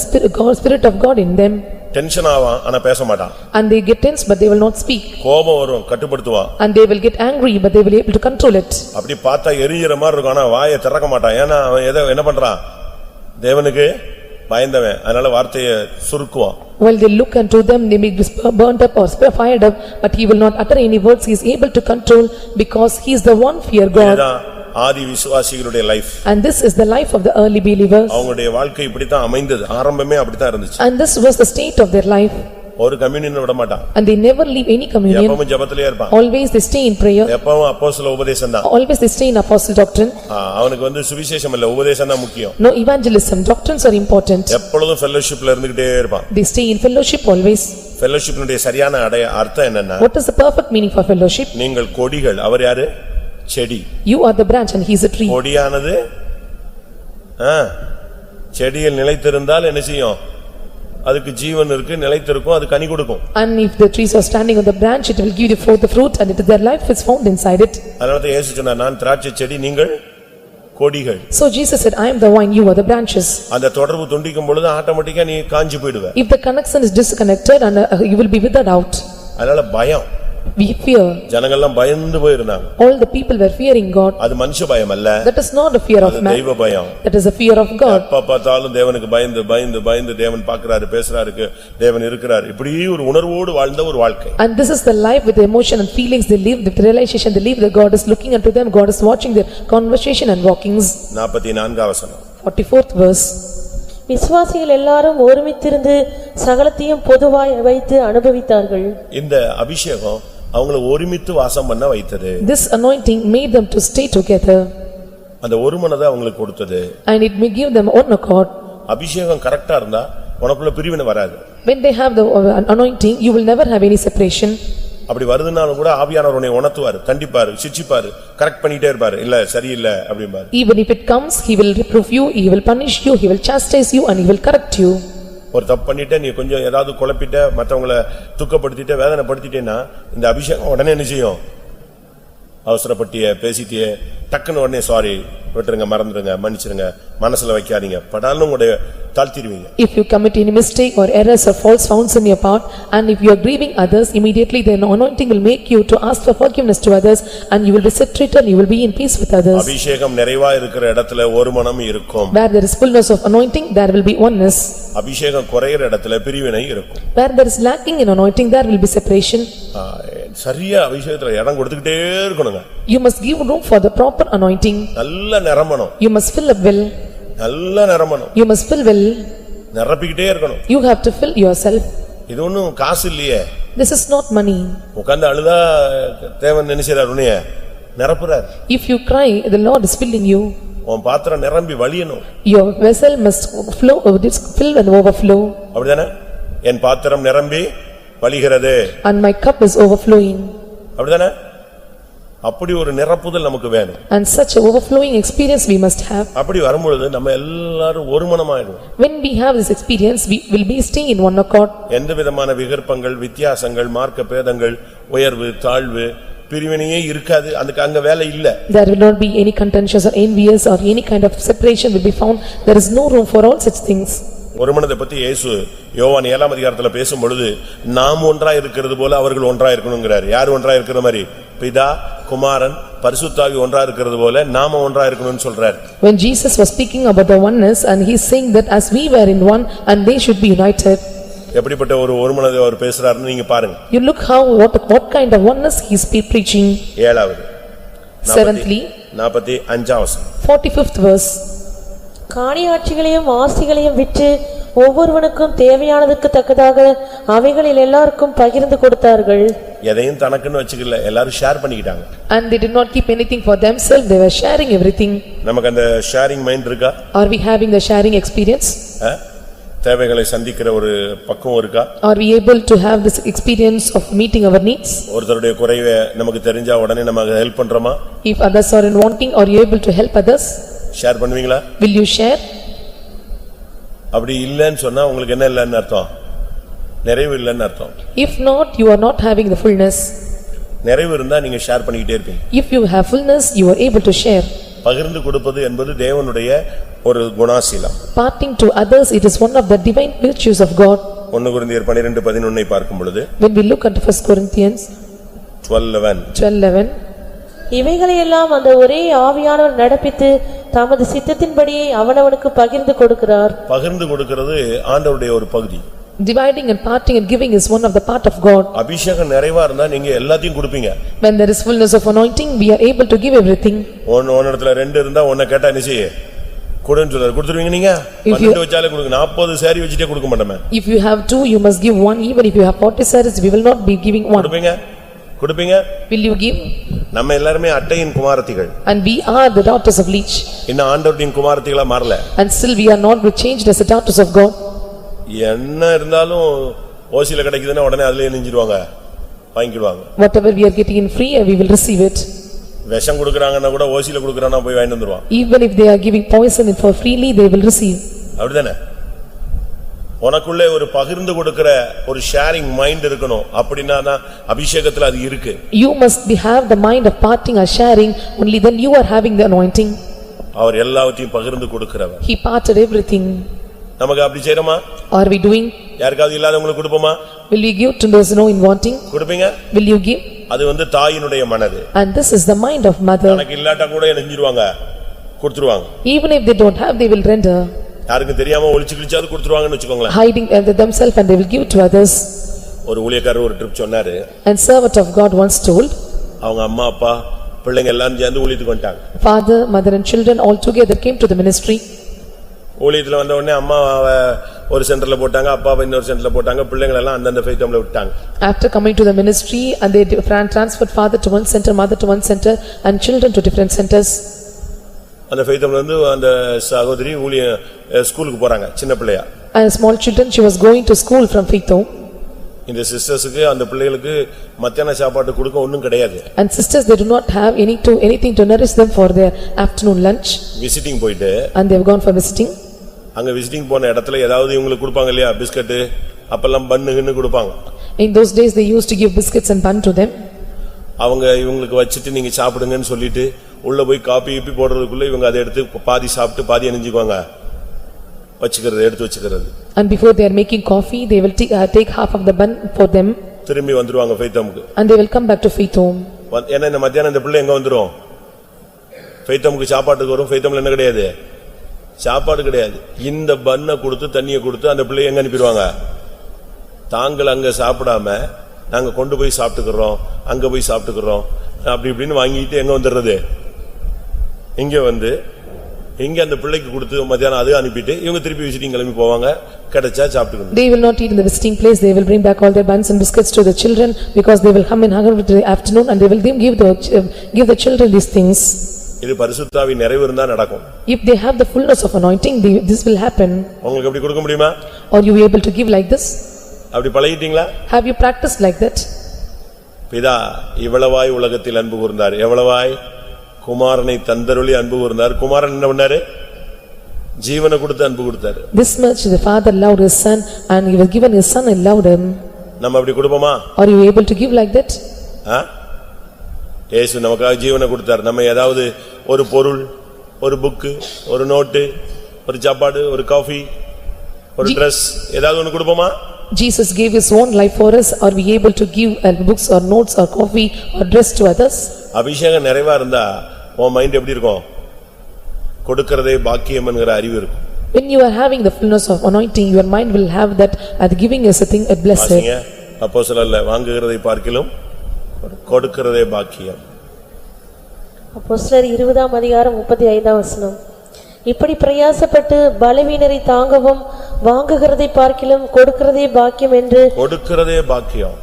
Speaker 3: spirit of God in them.
Speaker 2: Tension ஆவான் ஆனா பேச மாட்டான்.
Speaker 3: And they get tense but they will not speak.
Speaker 2: கோபம் வரும் கட்டுப்படுத்துவான்.
Speaker 3: And they will get angry but they will be able to control it.
Speaker 2: அப்படி பார்த்தா எரியிற மாதிரி இருக்கும் ஆனா வாயை திறக்க மாட்டான். ஏன்னா அவன் என்ன பண்றான்? தேவனுக்கு பயந்தவன். அதனால வார்த்தையை சுருக்குவான்.
Speaker 3: While they look unto them, they may be burnt up or fired up, but he will not utter any words. He is able to control because he is the one fear God.
Speaker 2: ஆதி விசுவாசிகளுடைய life.
Speaker 3: And this is the life of the early believers.
Speaker 2: அவங்களுடைய வாழ்க்கை இப்படி தான் அமைந்தது. ஆரம்பமே அப்படி தான் இருந்துச்சு.
Speaker 3: And this was the state of their life.
Speaker 2: ஒரு கம்யூனியன் விட மாட்டான்.
Speaker 3: And they never leave any communion.
Speaker 2: எப்பவும் ஜெபத்திலே இருப்பான்.
Speaker 3: Always they stay in prayer.
Speaker 2: எப்பவும் அப்போஸ்தல உபதேசம் தான்.
Speaker 3: Always they stay in apostle doctrine.
Speaker 2: அவனுக்கு வந்து சுவிசேஷம் இல்ல உபதேசம் தான் முக்கியம்.
Speaker 3: No evangelism, doctrines are important.
Speaker 2: எப்பொழுதும் ஃபெல்லோஷிப்ல இருந்துட்டே இருப்பான்.
Speaker 3: They stay in fellowship always.
Speaker 2: ஃபெல்லோஷிப்னுடைய சரியான அர்த்தம் என்னன்னா?
Speaker 3: What is the perfect meaning for fellowship?
Speaker 2: நீங்கள் கொடிகள், அவர் யாரு? செடி.
Speaker 3: You are the branch and he is a tree.
Speaker 2: கொடியானது செடியில் நிலைத்திருந்தால் என்ன செய்யும்? அதுக்கு ஜீவன் இருக்கு, நிலைத்திருக்கும், அது கனி கொடுக்கும்.
Speaker 3: And if the trees are standing on the branch, it will give forth the fruit and their life is found inside it.
Speaker 2: அதனால தான் இயேசு சொன்னார், நான் திராட்சை செடி, நீங்கள் கொடிகள்.
Speaker 3: So Jesus said, I am the vine, you are the branches.
Speaker 2: அந்த தொடர்பு துண்டிக்கும் பொழுது ஆட்டோமேட்டிக்கா நீ காஞ்சி போய்டுவே.
Speaker 3: If the connection is disconnected and you will be withered out.
Speaker 2: அதனால பயம்.
Speaker 3: We fear.
Speaker 2: ஜனங்கள்லாம் பயந்து போயிருந்தாங்க.
Speaker 3: All the people were fearing God.
Speaker 2: அது மனுஷ பயம் அல்ல.
Speaker 3: That is not a fear of man.
Speaker 2: தெய்வ பயம்.
Speaker 3: That is a fear of God.
Speaker 2: எப்ப பார்த்தாலும் தேவனுக்கு பயந்து பயந்து பயந்து தேவன் பார்க்கறாரு, பேசுறாரு, தேவன் இருக்கிறார். இப்படி ஒரு உணர்வோடு வாழ்ந்த ஒரு வாழ்க்கை.
Speaker 3: And this is the life with the emotion and feelings they live, with the realization they live that God is looking unto them, God is watching their conversation and walkings.
Speaker 2: 44 வசனம்.
Speaker 3: 44th verse.
Speaker 5: விசுவாசிகள் எல்லாரும் ஒருமித்திருந்து சகலத்தையும் பொதுவாய் வைத்து அனுபவித்தார்கள்.
Speaker 2: இந்த அபிஷேகம் அவங்களை ஒருமித்து வாசம் பண்ண வைத்தது.
Speaker 3: This anointing made them to stay together.
Speaker 2: அந்த ஒரு மனதை அவங்களுக்கு கொடுத்தது.
Speaker 3: And it may give them one accord.
Speaker 2: அபிஷேகம் கரெக்டா இருந்தா உனக்குள்ள பிரிவினை வராது.
Speaker 3: When they have the anointing, you will never have any separation.
Speaker 2: அப்படி வருதுனாலும் கூட ஆவியானவர் உன்னை உணர்த்துவார், தண்டிப்பார், சிட்சிப்பார், கரெக்ட் பண்ணிட்டே இருப்பார். இல்ல சரியில்லை அப்படிம்பார்.
Speaker 3: Even if it comes, he will reprove you, he will punish you, he will chastise you and he will correct you.
Speaker 2: ஒரு தப்பு பண்ணிட்ட நீ கொஞ்சம் ஏதாவது குழப்பிட்ட, மற்றவங்களை துக்கப்படுத்திட்ட, வேதனைப்படுத்திட்டேன்னா இந்த அபிஷேகம் உடனே என்ன செய்யும்? அவசரப்பட்டிய பேசிட்டிய டக்குன்னு உடனே சாரி விட்டுருங்க, மறந்துடுங்க, மன்னிச்சிருங்க, மனசுல வைக்காதீங்க, படாலும் உங்களுடைய தாழ்த்திடுவீங்க.
Speaker 3: If you commit any mistake or errors or faults found in your part, and if you are grieving others, immediately the anointing will make you to ask for forgiveness to others, and you will be set straight and you will be in peace with others.
Speaker 2: அபிஷேகம் நிறைவா இருக்கிற இடத்துல ஒரு மனம் இருக்கும்.
Speaker 3: Where there is fullness of anointing, there will be oneness.
Speaker 2: அபிஷேகம் குறையிற இடத்துல பிரிவினை இருக்கும்.
Speaker 3: Where there is lacking in anointing, there will be separation.
Speaker 2: சரியா அபிஷேகத்துல இடம் கொடுத்துக்கிட்டே இருக்கணுங்க.
Speaker 3: You must give room for the proper anointing.
Speaker 2: நல்ல நிரம்பணும்.
Speaker 3: You must fill up well.
Speaker 2: நல்ல நிரம்பணும்.
Speaker 3: You must fill well.
Speaker 2: நிரப்பிக்கிட்டே இருக்கணும்.
Speaker 3: You have to fill yourself.
Speaker 2: இது ஒண்ணும் காசு இல்லையே.
Speaker 3: This is not money.
Speaker 2: உட்கார்ந்து அழுதா தேவன் நினைச்சார் உன்னைய நிரப்புறார்.
Speaker 3: If you cry, the Lord is filling you.
Speaker 2: உன் பாத்திரம் நிரம்பி வழியணும்.
Speaker 3: Your vessel must flow, fill and overflow.
Speaker 2: அப்படிதானே? என் பாத்திரம் நிரம்பி வழிகிறது.
Speaker 3: And my cup is overflowing.
Speaker 2: அப்படிதானே? அப்படி ஒரு நிரப்புதல் நமக்கு வேணும்.
Speaker 3: And such a overflowing experience we must have.
Speaker 2: அப்படி வரும்பொழுது நம்ம எல்லாரும் ஒரு மனமாயிடுவோம்.
Speaker 3: When we have this experience, we will be staying in one accord.
Speaker 2: எந்த விதமான விகற்பங்கள், வித்தியாசங்கள், மார்க்க பேதங்கள், உயர்வு, தாழ்வு, பிரிவினையே இருக்காது. அதுக்கு அங்க வேலை இல்ல.
Speaker 3: There will not be any contentions or envious or any kind of separation will be found. There is no room for all such things.
Speaker 2: ஒரு மனதை பத்தி இயேசு யோவான் 7ஆம் அதிகாரத்துல பேசும் பொழுது நாம் ஒன்றா இருக்கிறது போல அவர்கள் ஒன்றா இருக்கணும்ங்கறார். யார் ஒன்றா இருக்கிற மாதிரி? பிதா, குமாரன், பரிசுத்தாவி ஒன்றா இருக்கிறது போல நாம ஒன்றா இருக்கணும்னு சொல்றார்.
Speaker 3: When Jesus was speaking about the oneness and he is saying that as we were in one and they should be united.
Speaker 2: எப்படிப்பட்ட ஒரு மனதை அவர் பேசுறாருன்னு நீங்க பாருங்க.
Speaker 3: You look how what kind of oneness he is preaching.
Speaker 2: 7வது.
Speaker 3: Seventhly,
Speaker 2: 45வது வசனம்.
Speaker 3: 45th verse.
Speaker 5: காணியாட்சிகளையும் ஆஸ்திகளையும் விற்று ஒவ்வொருவனுக்கும் தேவையானதுக்கு தக்கதாக அவைகளில் எல்லாருக்கும் பகிர்ந்து கொடுத்தார்கள்.
Speaker 2: எதையும் தனக்குன்னு வச்சுக்கல, எல்லாரும் ஷேர் பண்ணிக்கிட்டாங்க.
Speaker 3: And they did not keep anything for themselves, they were sharing everything.
Speaker 2: நமக்கு அந்த ஷேரிங் மைண்ட் இருக்கா?
Speaker 3: Are we having the sharing experience?
Speaker 2: தேவைகளை சந்திக்கிற ஒரு பக்குவம் இருக்கா?
Speaker 3: Are we able to have this experience of meeting our needs?
Speaker 2: ஒருத்தருடைய குறைவை நமக்கு தெரிஞ்சா உடனே நம்ம ஹெல்ப் பண்றோமா?
Speaker 3: If others are in wanting, are you able to help others?
Speaker 2: Share பண்ணுவீங்களா?
Speaker 3: Will you share?
Speaker 2: அப்படி இல்லன்னு சொன்னா உங்களுக்கு என்ன இல்லன்னு அர்த்தம்? நிறைவு இல்லன்னு அர்த்தம்.
Speaker 3: If not, you are not having the fullness.
Speaker 2: நிறைவு இருந்தா நீங்க ஷேர் பண்ணிக்கிட்டே இருப்பீங்க.
Speaker 3: If you have fullness, you are able to share.
Speaker 2: பகிர்ந்து கொடுப்பது என்பது தேவனுடைய ஒரு குணாசீலம்.
Speaker 3: Parting to others, it is one of the divine virtues of God.
Speaker 2: 1 கொரிந்தியர் 12:11 பார்க்கும் பொழுது
Speaker 3: When we look at 1 Corinthians 12:11,
Speaker 5: இவைகளையெல்லாம் அந்த ஒரே ஆவியானவர் நடப்பித்து தமது சித்தத்தின்படியே அவனவனுக்கு பகிர்ந்து கொடுக்கிறார்.
Speaker 2: பகிர்ந்து கொடுக்கிறது ஆண்டவருடைய ஒரு பகுதி.
Speaker 3: dividing and parting and giving is one of the part of God.
Speaker 2: அபிஷேகம் நிறைவா இருந்தா நீங்க எல்லாத்தையும் கொடுப்பீங்க.
Speaker 3: When there is fullness of anointing, we are able to give everything.
Speaker 2: ஒன்னத்துல 2 இருந்தா ஒன்ன கேட்டா என்ன செய்ய? கொடுன்னு சொல்றாரு. கொடுத்துருவீங்க நீங்க? 12 வச்சாலே கொடுங்க. 40 சாரி வச்சிட்டே கொடுக்க மாட்டோமே.
Speaker 3: If you have 2, you must give 1. Even if you have 40 saris, we will not be giving 1.
Speaker 2: கொடுப்பீங்க?
Speaker 3: Will you give?
Speaker 2: நம்ம எல்லாரும் அட்டையின் குமாரத்திகள்.
Speaker 3: And we are the daughters of leech.
Speaker 2: இன்னும் ஆண்டவரின் குமாரத்திகளா மாறல.
Speaker 3: And still we are not changed as the daughters of God.
Speaker 2: என்ன இருந்தாலும் ஓசில கிடைக்குதுன்னா உடனே அதுலயே நெஞ்சிடுவாங்க, வாங்கிடுவாங்க.
Speaker 3: Whatever we are getting in free, we will receive it.
Speaker 2: விஷம் குடுக்குறாங்கன்னா கூட ஓசில குடுக்குறானா போய் வாங்கிட்டு வந்துருவான்.
Speaker 3: Even if they are giving poison for freely, they will receive.
Speaker 2: அப்படிதானே? உனக்குள்ளே ஒரு பகிர்ந்து கொடுக்கிற ஒரு ஷேரிங் மைண்ட் இருக்கணும். அப்படினா தான் அபிஷேகத்துல அது இருக்கு.
Speaker 3: You must have the mind of parting or sharing, only then you are having the anointing.
Speaker 2: அவர் எல்லாவற்றையும் பகிர்ந்து கொடுக்கிறவர்.
Speaker 3: He parted everything.
Speaker 2: நமக்கு அப்படி செய்றோமா?
Speaker 3: Are we doing?
Speaker 2: யாருக்காவது இல்லாதவங்களுக்கு கொடுப்போமா?
Speaker 3: Will we give to those no in wanting?
Speaker 2: கொடுப்பீங்க?
Speaker 3: Will you give?
Speaker 2: அது தாயினுடைய மனது.
Speaker 3: And this is the mind of mother.
Speaker 2: எனக்கு இல்லாட்டா கூட நெஞ்சிடுவாங்க, கொடுத்துருவாங்க.
Speaker 3: Even if they don't have, they will render.
Speaker 2: யாருக்கு தெரியாம ஒளிச்சு கிழிச்சாது கொடுத்துருவாங்கன்னு வெச்சுக்கோங்களேன்.
Speaker 3: Hiding themselves and they will give to others.
Speaker 2: ஒரு ஊழியக்காரர் ஒரு ட்ரிப் சொன்னாரு.
Speaker 3: And servant of God once told,
Speaker 2: அவங்க அம்மா அப்பா பிள்ளைங்க எல்லாம் சேர்ந்து ஊழியத்துக்கு வந்துட்டாங்க.
Speaker 3: Father, mother and children all together came to the ministry.
Speaker 2: ஊழியத்துல வந்த உடனே அம்மா ஒரு சென்டர்ல போட்டாங்க, அப்பாவை இன்னொரு சென்டர்ல போட்டாங்க, பிள்ளைகள் எல்லாம் அந்தந்த ஃபைட்டம்ல விட்டாங்க.
Speaker 3: After coming to the ministry and they transferred father to one center, mother to one center and children to different centers.
Speaker 2: அந்த ஃபெய்தம்ல இருந்து அந்த சகோதரி ஊழிய ஸ்கூலுக்கு போறாங்க சின்ன பிள்ளையா.
Speaker 3: As small children she was going to school from Faith Home.
Speaker 2: இந்த சிஸ்டர்ஸ்க்கு அந்த பிள்ளைகளுக்கு மத்தியான சாப்பாடு கொடுக்க ஒண்ணும் கிடையாது.
Speaker 3: And sisters they do not have anything to nourish them for their afternoon lunch.
Speaker 2: Visiting போயிட்டு
Speaker 3: And they have gone for visiting.
Speaker 2: அங்க விசிட்டிங் போன இடத்துல ஏதாவது இவங்களுக்கு கொடுப்பாங்க இல்லையா, பிஸ்கட் அப்பெல்லாம் பன்னு கொடுப்பாங்க.
Speaker 3: In those days they used to give biscuits and bun to them.
Speaker 2: அவங்க இவங்களுக்கு வச்சிட்டு நீங்க சாப்பிடுங்கன்னு சொல்லிட்டு உள்ள போய் காபி இப்பி போடுறதுக்குள்ள இவங்க அதை எடுத்து பாதி சாப்பிட்டு பாதி எரிஞ்சுக்குவாங்க, வச்சுக்கிறது எடுத்து வச்சுக்கிறது.
Speaker 3: And before they are making coffee they will take half of the bun for them.
Speaker 2: திரும்பி வந்துருவாங்க ஃபெய்தமுக்கு.
Speaker 3: And they will come back to Faith Home.
Speaker 2: ஏன்னா இந்த மத்தியானம் இந்த பிள்ளை எங்க வந்துரும், ஃபெய்தமுக்கு சாப்பாட்டுக்கு வரும். ஃபெய்தம்ல என்ன கிடையாது, சாப்பாடு கிடையாது. இந்த பன்னை கொடுத்து தண்ணியை கொடுத்து அந்த பிள்ளை எங்க அனுப்பிடுவாங்க, தாங்கள் அங்க சாப்பிடாம நாங்க கொண்டு போய் சாப்பிட்டுக்கிறோம், அங்க போய் சாப்பிட்டுக்கிறோம் அப்படி இப்படின்னு வாங்கிட்டு எங்க வந்துடுறது, இங்க வந்து இங்க அந்த பிள்ளைக்கு கொடுத்து மத்தியானம் அது அனுப்பிட்டு இவங்க திருப்பி விசிட்டிங் கிளம்பி போவாங்க. கிடைச்சா சாப்பிட்டுக்கணும்.
Speaker 3: They will not eat in the visiting place. They will bring back all their buns and biscuits to the children because they will come in hunger with the afternoon and they will give the children these things.
Speaker 2: இது பரிசுத்தாவின் நிறைவு இருந்தா நடக்கும்.
Speaker 3: If they have the fullness of anointing this will happen.
Speaker 2: உங்களுக்கு அப்படி கொடுக்க முடியுமா?
Speaker 3: Are you able to give like this?
Speaker 2: அப்படி பழகிட்டீங்களா?
Speaker 3: Have you practiced like that?
Speaker 2: பிதா இவ்வளவாய் உலகத்தில் அன்பு கூர்ந்தார், எவ்வளவாய் குமாரனை தந்தருளி அன்பு கூர்ந்தார். குமாரன் என்ன பண்ணாரு, ஜீவனை கொடுத்து அன்பு கொடுத்தாரு.
Speaker 3: This much the father loved his son and he was given his son and loved him.
Speaker 2: நம்ம அப்படி கொடுப்போமா?
Speaker 3: Are you able to give like that?
Speaker 2: இயேசு நமக்காக ஜீவனை கொடுத்தார். நம்ம ஏதாவது ஒரு பொருள், ஒரு புக்கு, ஒரு நோட்டு, ஒரு சாப்பாடு, ஒரு காஃபி, ஒரு Dress ஏதாவது ஒன்னு கொடுப்போமா?
Speaker 3: Jesus gave his own life for us. Are we able to give books or notes or coffee or dress to others?
Speaker 2: அபிஷேகம் நிறைவா இருந்தா உன் மைண்ட் எப்படி இருக்கும், கொடுக்கிறதே பாக்கியம் என்கிற அறிவு இருக்கும்.
Speaker 3: When you are having the fullness of anointing your mind will have that as giving is a thing a blessing.
Speaker 2: அப்போஸ்தலர்ல வாங்குகிறதை பார்க்கிலும் கொடுக்கிறதே பாக்கியம்.
Speaker 5: அப்போஸ்தலர் 20ஆம் அதிகாரம் 35ஆம் வசனம். இப்படி பிரயாசப்பட்டு பலவீனரை தாங்கவும் வாங்குகிறதை பார்க்கிலும் கொடுக்கிறதே பாக்கியம் என்று.
Speaker 2: கொடுக்கிறதே பாக்கியம்.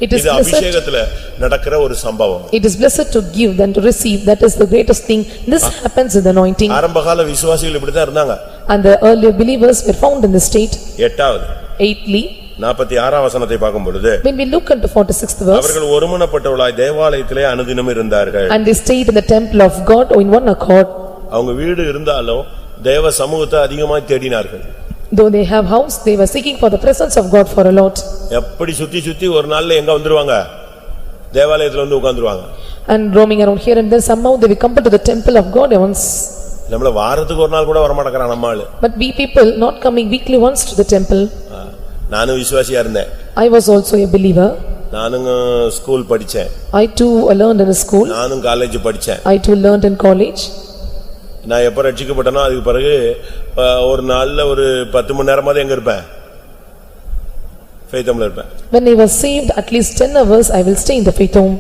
Speaker 3: It is
Speaker 2: அபிஷேகத்துல நடக்கிற ஒரு சம்பவம்.
Speaker 3: It is blessed to give than to receive. That is the greatest thing. This happens in the anointing.
Speaker 2: ஆரம்பகால விசுவாசிகள் இப்படி தான் இருந்தாங்க.
Speaker 3: And the earlier believers were found in the state. Eighthly
Speaker 2: 46ஆம் வசனத்தை பார்க்கும் பொழுது
Speaker 3: when we look into 46th verse
Speaker 2: அவர்கள் ஒருமனப்பட்டவர்களாய் தேவாலயத்திலே அனுதினம் இருந்தார்கள்.
Speaker 3: and they stayed in the temple of God in one accord.
Speaker 2: அவங்க வீடு இருந்தாலும் தேவ சமூகத்தை அதிகமாக தேடினார்கள்.
Speaker 3: Though they have house they were seeking for the presence of God for a lot.
Speaker 2: எப்படி சுத்தி சுத்தி ஒரு நாள்ல எங்க வந்துருவாங்க, தேவாலயத்துல வந்து உட்கார்ந்துருவாங்க.
Speaker 3: And roaming around here and there somehow they will come to the temple of God once.
Speaker 2: நம்மள வாரத்துக்கு ஒரு நாள் கூட வர மாட்டேங்கறான் நம்ம ஆளு.
Speaker 3: But we people not coming weekly once to the temple.
Speaker 2: நானும் விசுவாசியா இருந்தேன்.
Speaker 3: I was also a believer.
Speaker 2: நானும் ஸ்கூல் படிச்சேன்.
Speaker 3: I too learned in a school.
Speaker 2: நானும் காலேஜ் படிச்சேன்.
Speaker 3: I too learned in college.
Speaker 2: நான் எப்ப ரட்சிக்கப்பட்டனோ அதுக்கு பிறகு ஒரு நாள்ல ஒரு 10 மணி நேரமாவது எங்க இருப்பேன், Faith Homeல இருப்பேன்.
Speaker 3: When I was saved at least 10 hours I will stay in the Faith Home.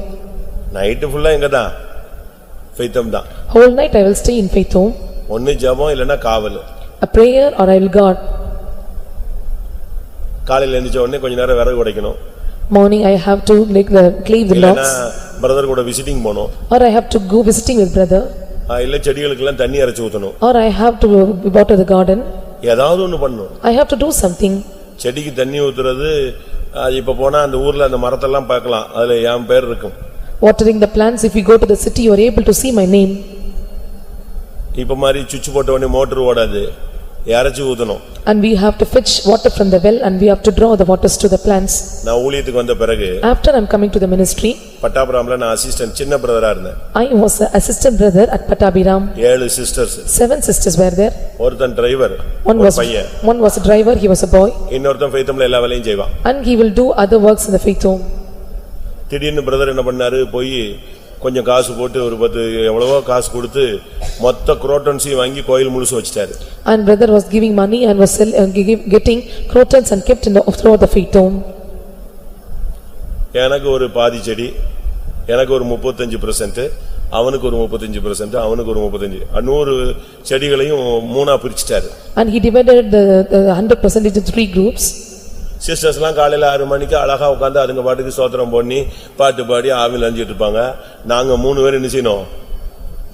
Speaker 2: Night ஃபுல்லா எங்க தான், Faith Home தான்.
Speaker 3: Whole night I will stay in Faith Home.
Speaker 2: ஒன்னு ஜெபம் இல்லனா காவல்.
Speaker 3: A prayer or I will guard.
Speaker 2: காலையில எந்திரச்ச உடனே கொஞ்ச நேரம் விறகு உடைக்கணும்.
Speaker 3: Morning I have to cleave the logs.
Speaker 2: Brother கூட விசிட்டிங் போணும்.
Speaker 3: Or I have to go visiting with brother.
Speaker 2: இல்ல செடிகளுக்கு எல்லாம் தண்ணி அரைச்சு ஊத்தணும்.
Speaker 3: Or I have to water the garden.
Speaker 2: ஏதாவது ஒன்னு பண்ணணும்.
Speaker 3: I have to do something.
Speaker 2: செடிக்கு தண்ணி ஊத்துறது இப்ப போனா அந்த ஊர்ல அந்த மரத்தெல்லாம் பார்க்கலாம், அதுல என் பேர் இருக்கும்.
Speaker 3: Watering the plants, if you go to the city you are able to see my name.
Speaker 2: இப்ப மாதிரி சுவிட்ச் போட்ட உடனே மோட்டார் ஓடாது, அரைச்சு ஊத்தணும்.
Speaker 3: And we have to fetch water from the well and we have to draw the waters to the plants.
Speaker 2: நான் ஊழியத்துக்கு வந்த பிறகு
Speaker 3: After I am coming to the ministry
Speaker 2: பட்டாபுரம்ல நான் அசிஸ்டன்ட் சின்ன பிரதரா இருந்தேன்.
Speaker 3: I was an assistant brother at Patabiram.
Speaker 2: 7 sisters.
Speaker 3: 7 sisters were there.
Speaker 2: ஒருத்தன் driver,
Speaker 3: One was a driver, he was a boy.
Speaker 2: இன்னொருத்தன் Faith Homeல எல்லா வேலையும் செய்வான்.
Speaker 3: And he will do other works in the Faith Home.
Speaker 2: திடீர்னு brother என்ன பண்ணாரு, போய் கொஞ்சம் காசு போட்டு ஒரு 10 எவ்வளவோ காசு கொடுத்து மொத்த குரோட்டன்ஸி வாங்கி கோயில் முழுசு வச்சிட்டாரு.
Speaker 3: And brother was giving money and was getting crotons and kept in the throughout the Faith Home.
Speaker 2: எனக்கு ஒரு பாதி செடி, எனக்கு ஒரு 35%, அவனுக்கு ஒரு 35%, அவனுக்கு ஒரு 35, 100 செடிகளையும் மூணா பிரிச்சிட்டாரு.
Speaker 3: And he divided the 100% into 3 groups.
Speaker 2: சிஸ்டர்ஸ்லாம் காலையில 6 மணிக்கு அழகா உட்கார்ந்து அதுங்க பாட்டுக்கு ஸ்தோத்திரம் பண்ணி பாட்டு பாடி ஆவில அஞ்சிட்டு இருப்பாங்க. நாங்க 3 பேர் என்ன செய்யணும்,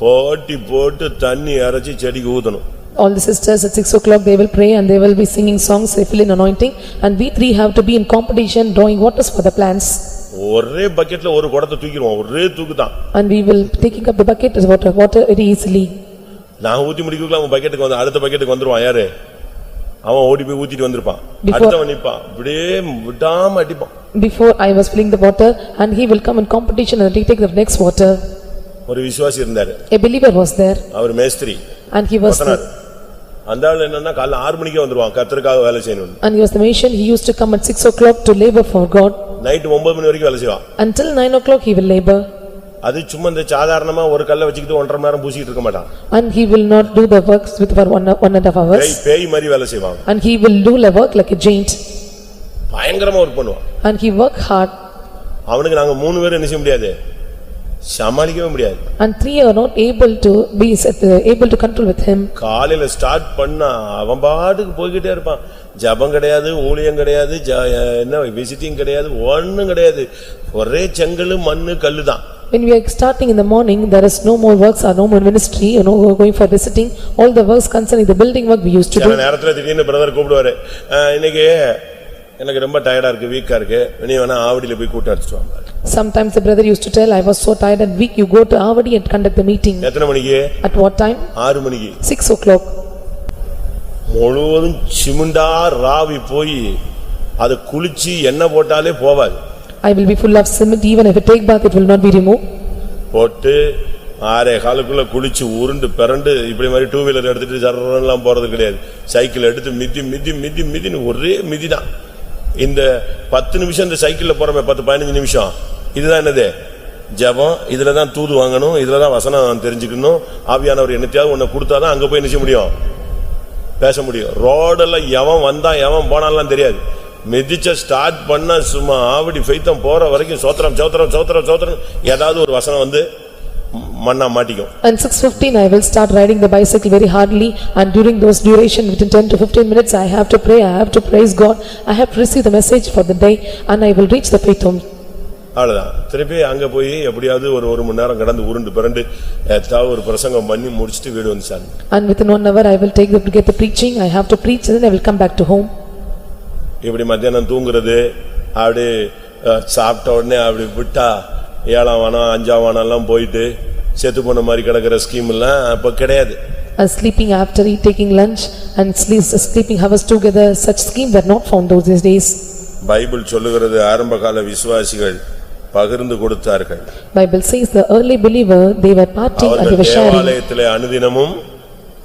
Speaker 2: போட்டி போட்டு தண்ணி அரைச்சி செடிக்கு ஊத்தணும்.
Speaker 3: All the sisters at 6 o'clock they will pray and they will be singing songs, they fill in anointing, and we three have to be in competition drawing waters for the plants.
Speaker 2: ஒரே பக்கெட்ல ஒரு குடத்தை தூக்கிடுவோம், ஒரே தூக்கு தான்.
Speaker 3: And we will taking up the bucket as water very easily.
Speaker 2: நான் ஊத்தி முடிக்கல அவன் பக்கெட்டுக்கு வந்து அடுத்த பக்கெட்டுக்கு வந்துருவான். யாரு அவன்? ஓடி போய் ஊத்திட்டு வந்திருப்பான். அடுத்தவன் நிப்பான், அப்படியே விடாம அடிப்பான்.
Speaker 3: Before I was filling the water and he will come in competition and take the next water.
Speaker 2: ஒரு விசுவாசி இருந்தாரு,
Speaker 3: A believer was there
Speaker 2: அவர் மேஸ்திரி.
Speaker 3: and he was there.
Speaker 2: அந்த ஆள் என்னன்னா காலைல 6 மணிக்கே வந்துருவான் கர்த்தருக்காக வேலை செய்யணும்.
Speaker 3: And he was the mason, he used to come at 6 o'clock to labor for God.
Speaker 2: Night 9 மணி வரைக்கும் வேலை செய்வான்.
Speaker 3: Until 9 o'clock he will labor.
Speaker 2: அது சும்மா இந்த சாதாரணமா ஒரு கல்லை வச்சுக்கிட்டு 1.5 மணி நேரம் பூசிட்டு இருக்க மாட்டான்.
Speaker 3: And he will not do the works with for 1.5 hours.
Speaker 2: பேய் மாதிரி வேலை செய்வான்.
Speaker 3: And he will do the work like a giant.
Speaker 2: பயங்கரமா ஒர்க் பண்ணுவான்.
Speaker 3: And he work hard.
Speaker 2: அவனுக்கு நாங்க 3 பேர் என்ன செய்ய முடியாது, சமாளிக்கவே முடியாது.
Speaker 3: And 3 are not able to be able to control with him.
Speaker 2: காலையில ஸ்டார்ட் பண்ணா அவன் பாட்டுக்கு போய்கிட்டே இருப்பான். ஜபம் கிடையாது, ஊழியம் கிடையாது, என்ன விசிட்டிங் கிடையாது, ஒண்ணும் கிடையாது. ஒரே செங்கல் மண்ணு கல்லு தான்.
Speaker 3: When we are starting in the morning, there is no more works or no more ministry, no going for visiting. All the works concerning the building work we used to do.
Speaker 2: சில நேரத்துல திடீர்னு brother கூப்பிடுவாரு, இன்னைக்கு எனக்கு ரொம்ப டயர்டா இருக்கு, வீக்கா இருக்கு, நீ வேணா ஆவடியில போய் கூட்டம் அடிச்சிட்டு வாங்க.
Speaker 3: Sometimes the brother used to tell, I was so tired and weak, you go to Avadi and conduct the meeting.
Speaker 2: எத்தனை மணிக்கு?
Speaker 3: At what time?
Speaker 2: 6 மணிக்கு.
Speaker 3: 6 o'clock.
Speaker 2: முழுவதும் சிமெண்டா ராவி போய் அது குளிச்சு எண்ணெய் போட்டாலே போவாது.
Speaker 3: I will be full of cement, even if I take bath it will not be removed.
Speaker 2: போட்டு 6:15 குளிச்சு உருண்டு பிறண்டு இப்படி மாதிரி 2 வீலர் எடுத்துட்டு சரறெல்லாம் போறது கிடையாது. சைக்கிள் எடுத்து மிதி மிதி மிதி மிதின்னு ஒரே மிதிதான். இந்த 10 நிமிஷம் இந்த சைக்கிள்ல போறமே 10-15 நிமிஷம், இதுதான் என்னது ஜெபம். இதுலதான் தூது வாங்கணும், இதுலதான் வசனம் தெரிஞ்சுக்கணும். ஆவியானவர் என்னத்தையாவது உன்னை கொடுத்தாதான் அங்க போய் நிச்சய முடியும், பேச முடியும். ரோடெல்லாம் எவன் வந்தா எவன் போனாலாம் தெரியாது. மிதிச்ச ஸ்டார்ட் பண்ண சும்மா ஆவடி ஃபெய்தம் போற வரைக்கும் சோத்திரம் சோத்திரம் சோத்திரம் சோத்திரம் ஏதாவது ஒரு வசனம் வந்து மண்ணா மாட்டிக்கும்.
Speaker 3: And 6:15 I will start riding the bicycle very hardly, and during those duration within 10 to 15 minutes I have to pray, I have to praise God, I have to receive the message for the day and I will reach the faith home.
Speaker 2: அவ்வளவுதான். திருப்பி அங்க போய் எப்படியாவது ஒரு மணி நேரம் கடந்து உருண்டு பிறண்டு ஏதாவது ஒரு பிரசங்கம் பண்ணி முடிச்சிட்டு வீடு வந்து sir.
Speaker 3: And within 1 hour I will get the preaching, I have to preach and then I will come back to home.
Speaker 2: இப்படி மத்தியானம் தூங்குறது, அப்படி சாப்பிட்ட உடனே அப்படி விட்டா 7ஆம் வானம் 5ஆம் வானம் எல்லாம் போயிட்டு செத்து போன மாதிரி கிடக்கிற ஸ்கீம் எல்லாம் அப்ப கிடையாது.
Speaker 3: Sleeping after taking lunch and sleeping hours together, such scheme were not found those days.
Speaker 2: Bible சொல்லுகிறது ஆரம்பகால விசுவாசிகள் பகிர்ந்து கொடுத்தார்கள்.
Speaker 3: Bible says the early believer they were parting and they were sharing.
Speaker 2: தேவாலயத்திலே அனுதினமும்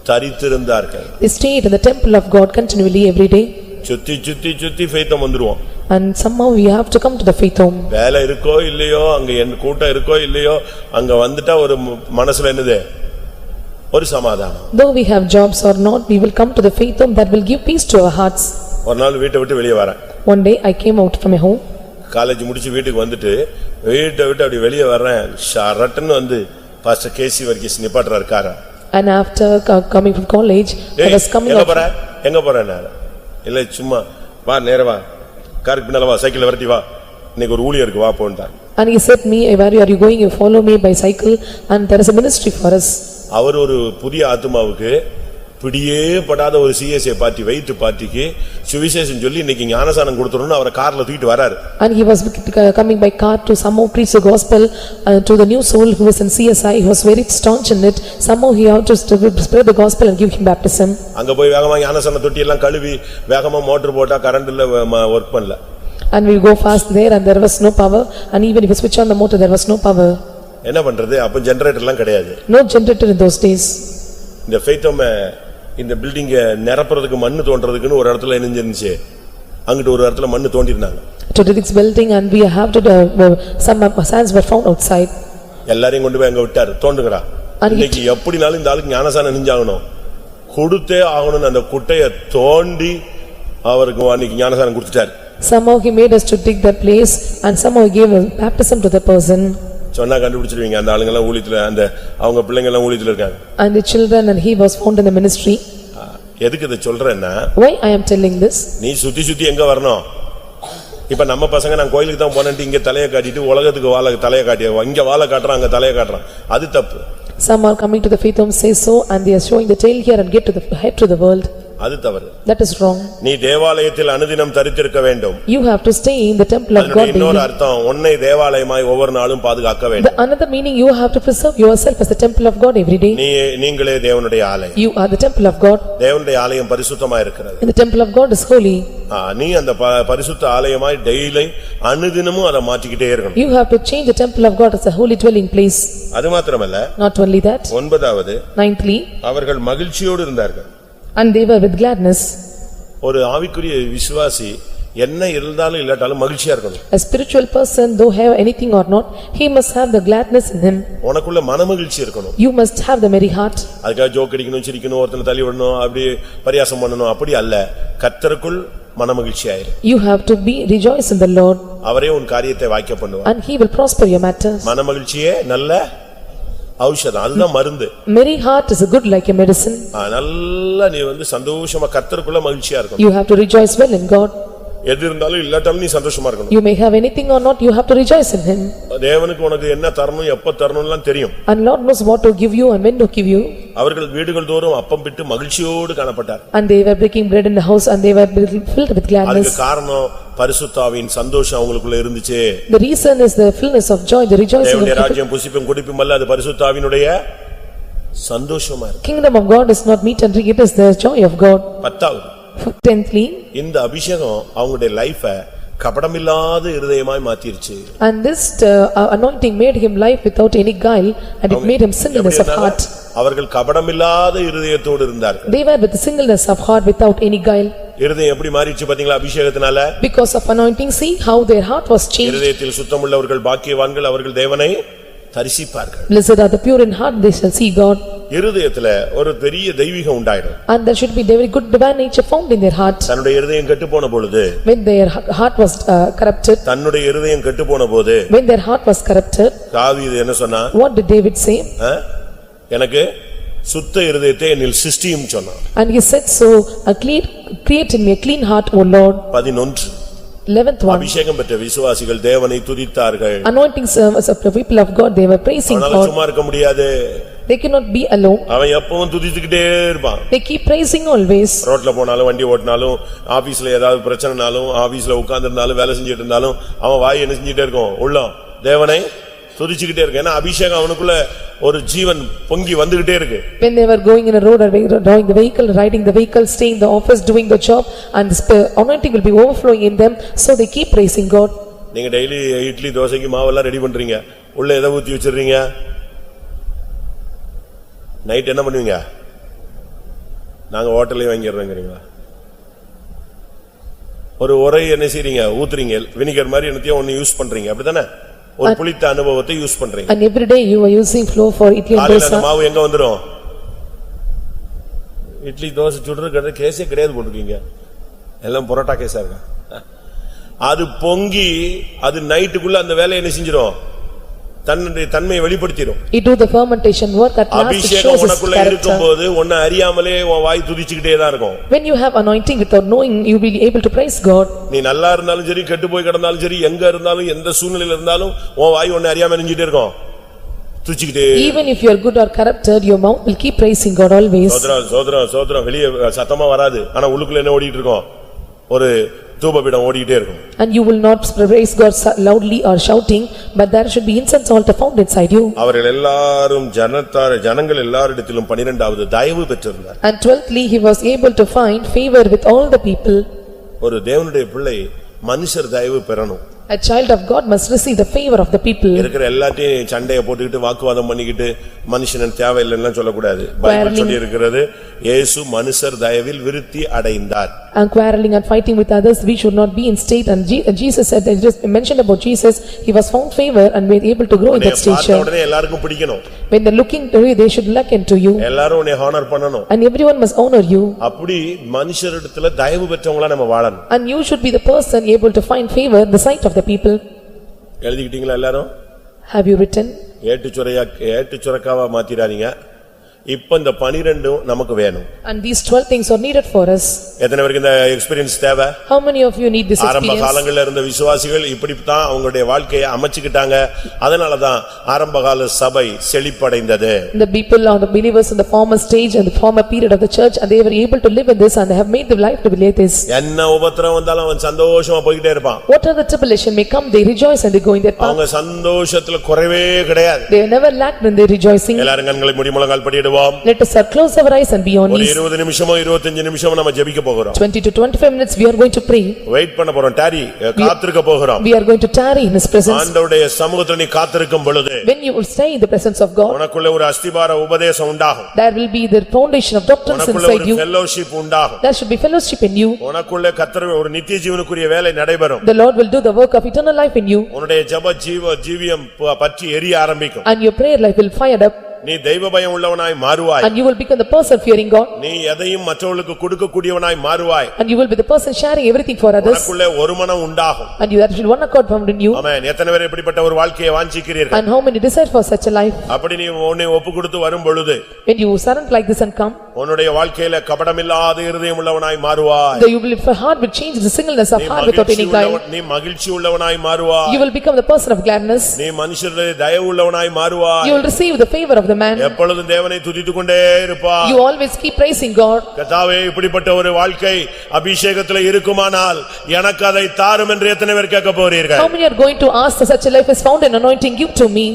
Speaker 2: தரித்திருந்தார்கள்.
Speaker 3: They stayed in the temple of God continually every day.
Speaker 2: சுத்தி சுத்தி சுத்தி ஃபெய்தம் வந்துருவோம்.
Speaker 3: And somehow we have to come to the faith home.
Speaker 2: வேலை இருக்கோ இல்லையோ, அங்க என்ன கூட்டம் இருக்கோ இல்லையோ, அங்க வந்துட்டா ஒரு மனசுல என்னது, ஒரு சமாதானம்.
Speaker 3: Though we have jobs or not, we will come to the faith home that will give peace to our hearts.
Speaker 2: ஒரு நாள் வீட்டை விட்டு வெளியே வரேன்.
Speaker 3: One day I came out from my home.
Speaker 2: College முடிச்சு வீட்டுக்கு வந்துட்டு வீட்டை விட்டு அப்படி வெளியே வர்றேன். ஷரட்னு வந்து பாஸ்டர் கேசி வர்கீஸ் நிப்பாட்டுறாரு காரை.
Speaker 3: And after coming from college I was coming out.
Speaker 2: எங்க போறேன்? இல்ல சும்மா வா, நேரா வா, காருக்கு பின்னால வா, சைக்கிள் வரட்டி வா, இன்னைக்கு ஒரு ஊழியம் இருக்கு வா போன்றான்.
Speaker 3: And he said me, where are you going? You follow me by cycle and there is a ministry for us.
Speaker 2: அவர் ஒரு புதிய ஆத்துமாவுக்கு பிடியே படாத ஒரு சிஎஸ்ஏ பார்ட்டி வெயிட் பார்ட்டிக்கு சுவிசேஷம் சொல்லி இன்னைக்கு ஞானசானம் கொடுத்துறோம்னு அவரை கார்ல தூக்கிட்டு வராரு.
Speaker 3: And he was coming by car to somehow preach the gospel to the new soul who was in CSI. He was very staunch in it. Somehow he had to spread the gospel and give him baptism.
Speaker 2: அங்க போய் வேகமா ஞானசான தொட்டி எல்லாம் கழுவி வேகமா motor போட்டா current இல்ல, work பண்ணல.
Speaker 3: And we go fast there and there was no power, and even if you switch on the motor there was no power.
Speaker 2: என்ன பண்றது? அப்ப ஜெனரேட்டர் எல்லாம் கிடையாது.
Speaker 3: No generator in those days.
Speaker 2: இந்த ஃபெய்தம் இந்த பில்டிங்க நிரப்புறதுக்கு மண்ணு தோன்றதுக்குன்னு ஒரு இடத்துல இருந்துச்சு. அங்கிட்டு ஒரு இடத்துல மண்ணு தோண்டிருந்தாங்க.
Speaker 3: To dig this building and we have to some sands were found outside.
Speaker 2: எல்லாரையும் கொண்டு போய் அங்க விட்டாரு, தோண்டுங்கடா. இன்னைக்கு எப்படினாலும் இந்த ஆளுக்கு ஞானசானம் நெஞ்சாகணும், கொடுத்தே ஆகணும்னு அந்த குட்டையை தோண்டி அவருக்கு அன்னைக்கு ஞானசானம் கொடுத்துட்டாரு.
Speaker 3: Somehow he made us to dig that place and somehow he gave a baptism to the person.
Speaker 2: சொன்னா கண்டுபிடிச்சிருவீங்க, அந்த ஆளுங்க எல்லாம் ஊழியத்துல, அந்த அவங்க பிள்ளைங்க எல்லாம் ஊழியத்துல இருக்காங்க.
Speaker 3: And the children and he was found in the ministry.
Speaker 2: எதுக்கு இத சொல்றேன்னா,
Speaker 3: why I am telling this?
Speaker 2: நீ சுத்தி சுத்தி எங்க வரணும்? இப்ப நம்ம பசங்க நான் கோயிலுக்கு தான் போனேன்ட்டு இங்க தலைய காட்டிட்டு உலகத்துக்கு தலைய காட்டி இங்க வாழை காட்டுறான், அங்க தலைய காட்டுறான், அது தப்பு.
Speaker 3: Some are coming to the faith home, say so, and they are showing the tail here and get to the head to the world.
Speaker 2: அது தவறு.
Speaker 3: That is wrong.
Speaker 2: நீ தேவாலயத்தில் அனுதினம் தரித்திருக்க வேண்டும்.
Speaker 3: You have to stay in the temple of God daily.
Speaker 2: இன்னொரு அர்த்தம் உன்னை தேவாலயமாய் ஒவ்வொரு நாளும் பாதுகாக்க
Speaker 3: The
Speaker 2: வேண்டும்.
Speaker 3: another meaning, you have to preserve yourself as the temple of God every day.
Speaker 2: நீங்களே தேவனுடைய ஆலயம்.
Speaker 3: You are the temple of God.
Speaker 2: தேவனுடைய ஆலயம் பரிசுத்தமா இருக்கிறது.
Speaker 3: And the temple of God is holy.
Speaker 2: நீ அந்த பரிசுத்த ஆலயமாய் டெய்லி அனுதினமும் அதை மாற்றிக்கிட்டே இருக்கணும்.
Speaker 3: You have to change the temple of God as a holy dwelling place.
Speaker 2: அது மாத்திரமல்ல.
Speaker 3: Not only that.
Speaker 2: ஒன்பதாவது.
Speaker 3: Ninthly.
Speaker 2: அவர்கள் மகிழ்ச்சியோடு இருந்தார்கள்.
Speaker 3: And they were with gladness.
Speaker 2: ஒரு ஆவிக்குரிய விசுவாசி என்ன இருந்தாலும் இல்லாட்டாலும் மகிழ்ச்சியா இருக்கணும்.
Speaker 3: A spiritual person, though have anything or not, he must have the gladness in him.
Speaker 2: உனக்குள்ள மனமகிழ்ச்சி இருக்கணும்.
Speaker 3: You must have the merry heart.
Speaker 2: அதுக்காக ஜோக் அடிக்கணும், சிரிக்கணும், ஒருத்தனை தள்ளி விடணும், அப்படி பரியாசம் பண்ணணும், அப்படி அல்ல. கர்த்தருக்குள் மனமகிழ்ச்சியாயிரு.
Speaker 3: You have to be rejoice in the Lord.
Speaker 2: அவரே உன் காரியத்தை வாய்க்க பண்ணுவார்.
Speaker 3: And he will prosper your matters.
Speaker 2: மனமகிழ்ச்சியே நல்ல ஔஷதம், அதுதான் மருந்து.
Speaker 3: Merry heart is a good like a medicine.
Speaker 2: நல்லா நீ சந்தோஷமா கர்த்தருக்குள்ள மகிழ்ச்சியா இருக்கணும்.
Speaker 3: You have to rejoice well in God.
Speaker 2: எது இருந்தாலும் இல்லாட்டாலும் நீ சந்தோஷமா இருக்கணும்.
Speaker 3: You may have anything or not, you have to rejoice in him.
Speaker 2: தேவனுக்கு உனக்கு என்ன தரணும் எப்ப தரணும்லாம் தெரியும்.
Speaker 3: And Lord knows what to give you and when to give you.
Speaker 2: அவர்கள் வீடுகள் தோறும் அப்பம் பிட்டு மகிழ்ச்சியோடு காணப்பட்டார்.
Speaker 3: And they were breaking bread in the house and they were filled with gladness.
Speaker 2: அதுக்கு காரணம் பரிசுத்தாவின் சந்தோஷம் அவங்களுக்குள்ள இருந்துச்சு.
Speaker 3: The reason is the fullness of joy, the rejoicing of
Speaker 2: தேவனுடைய ராஜ்யம் புசிப்பும் குடிப்பும் அல்ல, அது பரிசுத்தாவினுடைய சந்தோஷமா இருக்கு.
Speaker 3: Kingdom of God is not meat and drink, it is the joy of God.
Speaker 2: பத்தாவது.
Speaker 3: Tenthly.
Speaker 2: இந்த அபிஷேகம் அவங்களுடைய லைஃபை கபடமில்லாத இருதயமாய் மாத்திருச்சு.
Speaker 3: And this anointing made him life without any guile, and it made him singleness of heart.
Speaker 2: அவர்கள் கபடமில்லாத இருதயத்தோடு இருந்தார்கள்.
Speaker 3: They were with the singleness of heart without any guile.
Speaker 2: இருதயம் எப்படி மாறிச்சு பாத்தீங்களா அபிஷேகத்தினால?
Speaker 3: Because of anointing, see how their heart was changed.
Speaker 2: இருதயத்தில் சுத்தமுள்ளவர்கள் பாக்கியவான்கள், அவர்கள் தேவனை தரிசிப்பார்கள்.
Speaker 3: Blessed are the pure in heart, they shall see God.
Speaker 2: இருதயத்துல ஒரு பெரிய தெய்வீகம் உண்டாயிடும்.
Speaker 3: And there should be very good divine nature found in their heart.
Speaker 2: தன்னுடைய இருதயம் கெட்டு போன பொழுது,
Speaker 3: When their heart was corrupted,
Speaker 2: தன்னுடைய இருதயம் கெட்டு போன போது,
Speaker 3: when their heart was corrupted,
Speaker 2: தாவீது என்ன சொன்னா?
Speaker 3: what did David say?
Speaker 2: எனக்கு சுத்த இருதயத்தை என்னில் சிருஷ்டியும் சொன்னான்.
Speaker 3: And he said so, create in me a clean heart, O Lord.
Speaker 2: 11.
Speaker 3: 11th one.
Speaker 2: அபிஷேகம் பெற்ற விசுவாசிகள் தேவனை துதித்தார்கள்.
Speaker 3: Anointing service of the people of God, they were praising
Speaker 2: அவனால
Speaker 3: God.
Speaker 2: சும்மா இருக்க முடியாது.
Speaker 3: They cannot be alone.
Speaker 2: அவன் எப்பவும் துதித்துக்கிட்டே இருப்பான்.
Speaker 3: They keep praising always.
Speaker 2: ரோட்ல போனாலும், வண்டி ஓட்டினாலும், ஆபீஸ்ல ஏதாவது பிரச்சனைனாலும், ஆபீஸ்ல உட்கார்ந்திருந்தாலும், வேலை செஞ்சிட்டு இருந்தாலும், அவன் வாய் என்ன செஞ்சிட்டே இருக்கும்? உள்ளம் தேவனை துதிச்சுக்கிட்டே இருக்கு. ஏன்னா அபிஷேகம் அவனுக்குள்ள ஒரு ஜீவன் பொங்கி வந்துகிட்டே இருக்கு.
Speaker 3: When they were going in a road or driving the vehicle, riding the vehicle, staying in the office, doing the job, and the anointing will be overflowing in them, so they keep praising God.
Speaker 2: நீங்க daily idli தோசைக்கு மாவெல்லாம் ready பண்றீங்க, உள்ள எதை ஊத்தி வச்சிடுறீங்க? Night என்ன பண்ணுவீங்க? நாங்க ஹோட்டல்லே வாங்கிடுறோங்கிறீங்களா? ஒரு உரை என்ன செய்றீங்க? ஊத்துறீங்க, வினிகர் மாதிரி என்னத்தையும் ஒன்னு யூஸ் பண்றீங்க, அப்படிதானே? ஒரு புளித்த அனுபவத்தை யூஸ் பண்றீங்க.
Speaker 3: And every day you are using flour for idli and dosa.
Speaker 2: அந்த மாவு எங்க வந்துரும்? இட்லி தோசை சுடுறது கேஸே கிடையாது போட்டுருக்கீங்க, எல்லாம் பரோட்டா கேஸா இருக்கா? அது பொங்கி அது நைட்டுக்குள்ள அந்த வேலையை என்ன செஞ்சிரும்? தன்னுடைய தன்மையை வெளிப்படுத்திடும்.
Speaker 3: It do the fermentation work at last, it shows its
Speaker 2: அபிஷேகம் உனக்குள்ள
Speaker 3: character.
Speaker 2: இருக்கும்போது உன்னை அறியாமலே உன் வாய் துதிச்சுக்கிட்டே தான் இருக்கும்.
Speaker 3: When you have anointing without knowing, you will be able to praise God.
Speaker 2: நீ நல்லா இருந்தாலும் சரி, கெட்டு போய் கிடந்தாலும் சரி, எங்க இருந்தாலும் எந்த சூழ்நிலையில இருந்தாலும் உன் வாய் உன்னை அறியாம நெஞ்சிட்டே இருக்கும், துதிச்சுக்கிட்டே.
Speaker 3: Even if you are good or corrupted, your mouth will keep praising God always.
Speaker 2: சோத்ரம் சோத்ரம் சோத்ரம் வெளியே சத்தமா வராது, ஆனா உள்ளுக்குள்ள என்ன ஓடிட்டு இருக்கும்? ஒரு தூபபீடம் ஓடிட்டே இருக்கும்.
Speaker 3: And you will not praise God loudly or shouting, but there should be incense altar found inside you.
Speaker 2: அவர்கள் எல்லாரும் ஜனங்கள் எல்லாரிடத்திலும் 12வது தயவு பெற்றிருந்தார்.
Speaker 3: And 12thly, he was able to find favor with all the people.
Speaker 2: ஒரு தேவனுடைய பிள்ளை மனுஷர் தயவு பெறணும்.
Speaker 3: A child of God must receive the favor of the people.
Speaker 2: இருக்கிற எல்லாத்தையும் சண்டைய போட்டுக்கிட்டு வாக்குவாதம் பண்ணிக்கிட்டு மனுஷன் தேவையில்லைன்னு சொல்லக்கூடாது. பைபிள் சொல்லி இருக்கிறது, இயேசு மனுஷர் தயவில் விருத்தி அடைந்தார்.
Speaker 3: And quarreling and fighting with others, we should not be in state. And Jesus said, they just mentioned about Jesus, he was found favor and was able to grow in that stature.
Speaker 2: உடனே எல்லாருக்கும் பிடிக்கணும்.
Speaker 3: When they are looking to you, they should look into you.
Speaker 2: எல்லாரும் உன்னை honour பண்ணணும்.
Speaker 3: And everyone must honor you.
Speaker 2: அப்படி மனுஷரிடத்துல தயவு பெற்றவங்களா நம்ம வாழணும்.
Speaker 3: And you should be the person able to find favor in the sight of the people.
Speaker 2: எழுதிக்கிட்டீங்களா எல்லாரும்?
Speaker 3: Have you written?
Speaker 2: ஏட்டு சுரக்காவா மாத்திராதீங்க. இப்ப இந்த 12 நமக்கு வேணும்.
Speaker 3: And these 12 things are needed for us.
Speaker 2: எத்தனை பேருக்கு இந்த எக்ஸ்பீரியன்ஸ் தேவை?
Speaker 3: How many of you need this
Speaker 2: ஆரம்ப
Speaker 3: experience?
Speaker 2: காலங்கள்ல இருந்த விசுவாசிகள் இப்படித்தான் அவங்களுடைய வாழ்க்கையை அமைச்சுக்கிட்டாங்க. அதனாலதான் ஆரம்பகால சபை செழிப்படைந்தது.
Speaker 3: The people or the believers in the former stage and the former period of the church, and they were able to live in this and they have made their life to be like this.
Speaker 2: என்ன உபத்திரம் வந்தாலும் அவன் சந்தோஷமா போயிட்டே இருப்பான்.
Speaker 3: Whatever the tribulation may come, they rejoice and they go in their path.
Speaker 2: அவங்க சந்தோஷத்துல குறைவே கிடையாது.
Speaker 3: They never lacked in their rejoicing.
Speaker 2: எல்லாரும் கண்களை மூடி முழங்கால் படியிடுவோம்.
Speaker 3: Let us close our eyes and be on
Speaker 2: ஒரு
Speaker 3: knees.
Speaker 2: 20 நிமிஷமோ 25 நிமிஷமோ நம்ம ஜெபிக்க போகிறோம்.
Speaker 3: 20 to 25 minutes we are going to pray.
Speaker 2: Wait பண்ண போறோம். டாரி காத்திருக்க போகிறோம்.
Speaker 3: We are going to tarry in his presence.
Speaker 2: ஆண்டவருடைய சமூகத்துல நீ காத்திருக்கும் பொழுது
Speaker 3: When you will stay in the presence of God,
Speaker 2: உனக்குள்ள ஒரு அஸ்திபார உபதேசம் உண்டாகும்.
Speaker 3: there will be the foundation of doctrines
Speaker 2: உனக்குள்ள
Speaker 3: inside
Speaker 2: ஒரு
Speaker 3: you.
Speaker 2: fellowship உண்டாகும்.
Speaker 3: There should be fellowship in you.
Speaker 2: உனக்குள்ள கர்த்தர் ஒரு நித்திய ஜீவனுக்குரிய வேலை நடைபெறும்.
Speaker 3: The Lord will do the work of eternal life in you.
Speaker 2: உன்னுடைய ஜெப ஜீவியம் பற்றி எரிய ஆரம்பிக்கும்.
Speaker 3: And your prayer life will fire up.
Speaker 2: நீ தெய்வ பயம் உள்ளவனாய் மாறுவாய்.
Speaker 3: And you will become the person fearing God.
Speaker 2: நீ எதையும் மற்றவர்களுக்கு கொடுக்க கூடியவனாய் மாறுவாய்.
Speaker 3: And you will be the person sharing everything for others.
Speaker 2: உனக்குள்ள ஒரு மனம் உண்டாகும்.
Speaker 3: And you will one accord found in you.
Speaker 2: ஆமென். எத்தனை பேர் இப்படிப்பட்ட ஒரு வாழ்க்கையை வாஞ்சிக்கிறீர்கள்?
Speaker 3: And how many desire for such a life?
Speaker 2: அப்படி நீ உன்னை ஒப்புக்கொடுத்து வரும் பொழுது
Speaker 3: When you surrender like this and come,
Speaker 2: உன்னுடைய வாழ்க்கையில கபடமில்லாத இருதயம் உள்ளவனாய் மாறுவாய்.
Speaker 3: you will have heart will change the singleness of heart without any guile.
Speaker 2: நீ மகிழ்ச்சி உள்ளவனாய் மாறுவாய்.
Speaker 3: You will become the person of gladness.
Speaker 2: நீ மனுஷருடைய தயவு உள்ளவனாய் மாறுவாய்.
Speaker 3: You will receive the favor of the man.
Speaker 2: எப்பொழுதும் தேவனை துதித்துக் கொண்டே இருப்பாய்.
Speaker 3: You always keep praising God.
Speaker 2: கர்த்தாவே இப்படிப்பட்ட ஒரு வாழ்க்கை அபிஷேகத்திலே இருக்குமானால் எனக்கு அதை தாரும் என்று எத்தனை பேர் கேட்க போறீர்கள்?
Speaker 3: How many are going to ask for such a life is found in anointing? Give to me.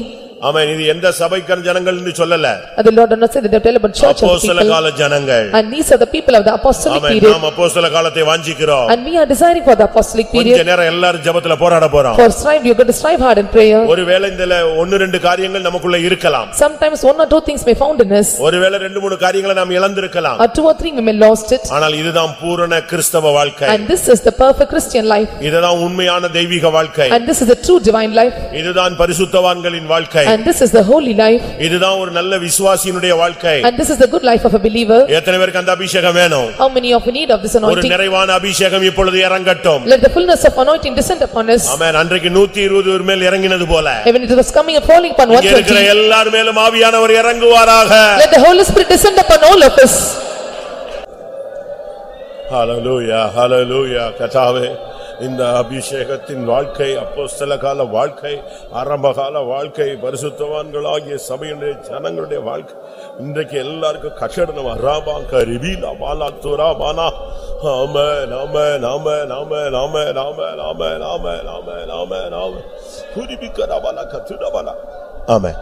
Speaker 2: ஆமென். இது எந்த சபைக்கான ஜனங்கள் என்று சொல்லல.
Speaker 3: And the Lord did not say that they tell about church of
Speaker 2: அப்போஸ்தல
Speaker 3: people.
Speaker 2: கால ஜனங்கள்.
Speaker 3: And these are the people of the apostolic
Speaker 2: amen.
Speaker 3: period.
Speaker 2: நாம் அப்போஸ்தல காலத்தை வாஞ்சிக்கிறோம்.
Speaker 3: And we are desiring for the apostolic
Speaker 2: கொஞ்ச
Speaker 3: period.
Speaker 2: நேரம் எல்லாரும் ஜெபத்துல போராட போறோம்.
Speaker 3: For strive, you are going to strive hard in prayer.
Speaker 2: ஒருவேளை இந்த 1-2 காரியங்கள் நமக்குள்ள இருக்கலாம்.
Speaker 3: Sometimes one or two things may found in us.
Speaker 2: ஒருவேளை 2-3 காரியங்களை நாம் இழந்திருக்கலாம்.
Speaker 3: Or two or three we may lost it.
Speaker 2: ஆனால் இதுதான் பூரண கிறிஸ்தவ வாழ்க்கை.
Speaker 3: And this is the perfect Christian life.
Speaker 2: இதுதான் உண்மையான தெய்வீக வாழ்க்கை.
Speaker 3: And this is the true divine life.
Speaker 2: இதுதான் பரிசுத்தவான்களின் வாழ்க்கை.
Speaker 3: And this is the holy life.
Speaker 2: இதுதான் ஒரு நல்ல விசுவாசியினுடைய வாழ்க்கை.
Speaker 3: And this is the good life of a believer.
Speaker 2: எத்தனை பேருக்கு அந்த அபிஷேகம் வேணும்?
Speaker 3: How many of you need of this
Speaker 2: ஒரு
Speaker 3: anointing?
Speaker 2: நிறைவான அபிஷேகம் இப்பொழுது இறங்கட்டும்.
Speaker 3: Let the fullness of anointing descend upon us.
Speaker 2: ஆமென். அன்றைக்கு 120 பேர் மேல் இறங்கினது போல
Speaker 3: Even it was coming and falling upon
Speaker 2: இங்க இருக்கிற
Speaker 3: 120.
Speaker 2: எல்லார் மேலும் ஆவியானவர் இறங்குவாராக.
Speaker 3: Let the Holy Spirit descend upon all of us.
Speaker 2: ஹல்லேலூயா ஹல்லேலூயா. கர்த்தாவே இந்த அபிஷேகத்தின் வாழ்க்கை அப்போஸ்தல கால வாழ்க்கை ஆரம்பகால வாழ்க்கை பரிசுத்தவான்களாகிய சபையினுடைய ஜனங்களுடைய வாழ்க்கை இன்றைக்கு எல்லாருக்கும் கட்டடணும். ராபாங்க ரிபீலா பாலாத்துரா பானா. ஆமென் ஆமென் ஆமென் ஆமென் ஆமென் ஆமென் ஆமென் ஆமென் ஆமென் ஆமென் ஆமென். குரிபிக்கரா பாலா கத்துரா பாலா. ஆமென்.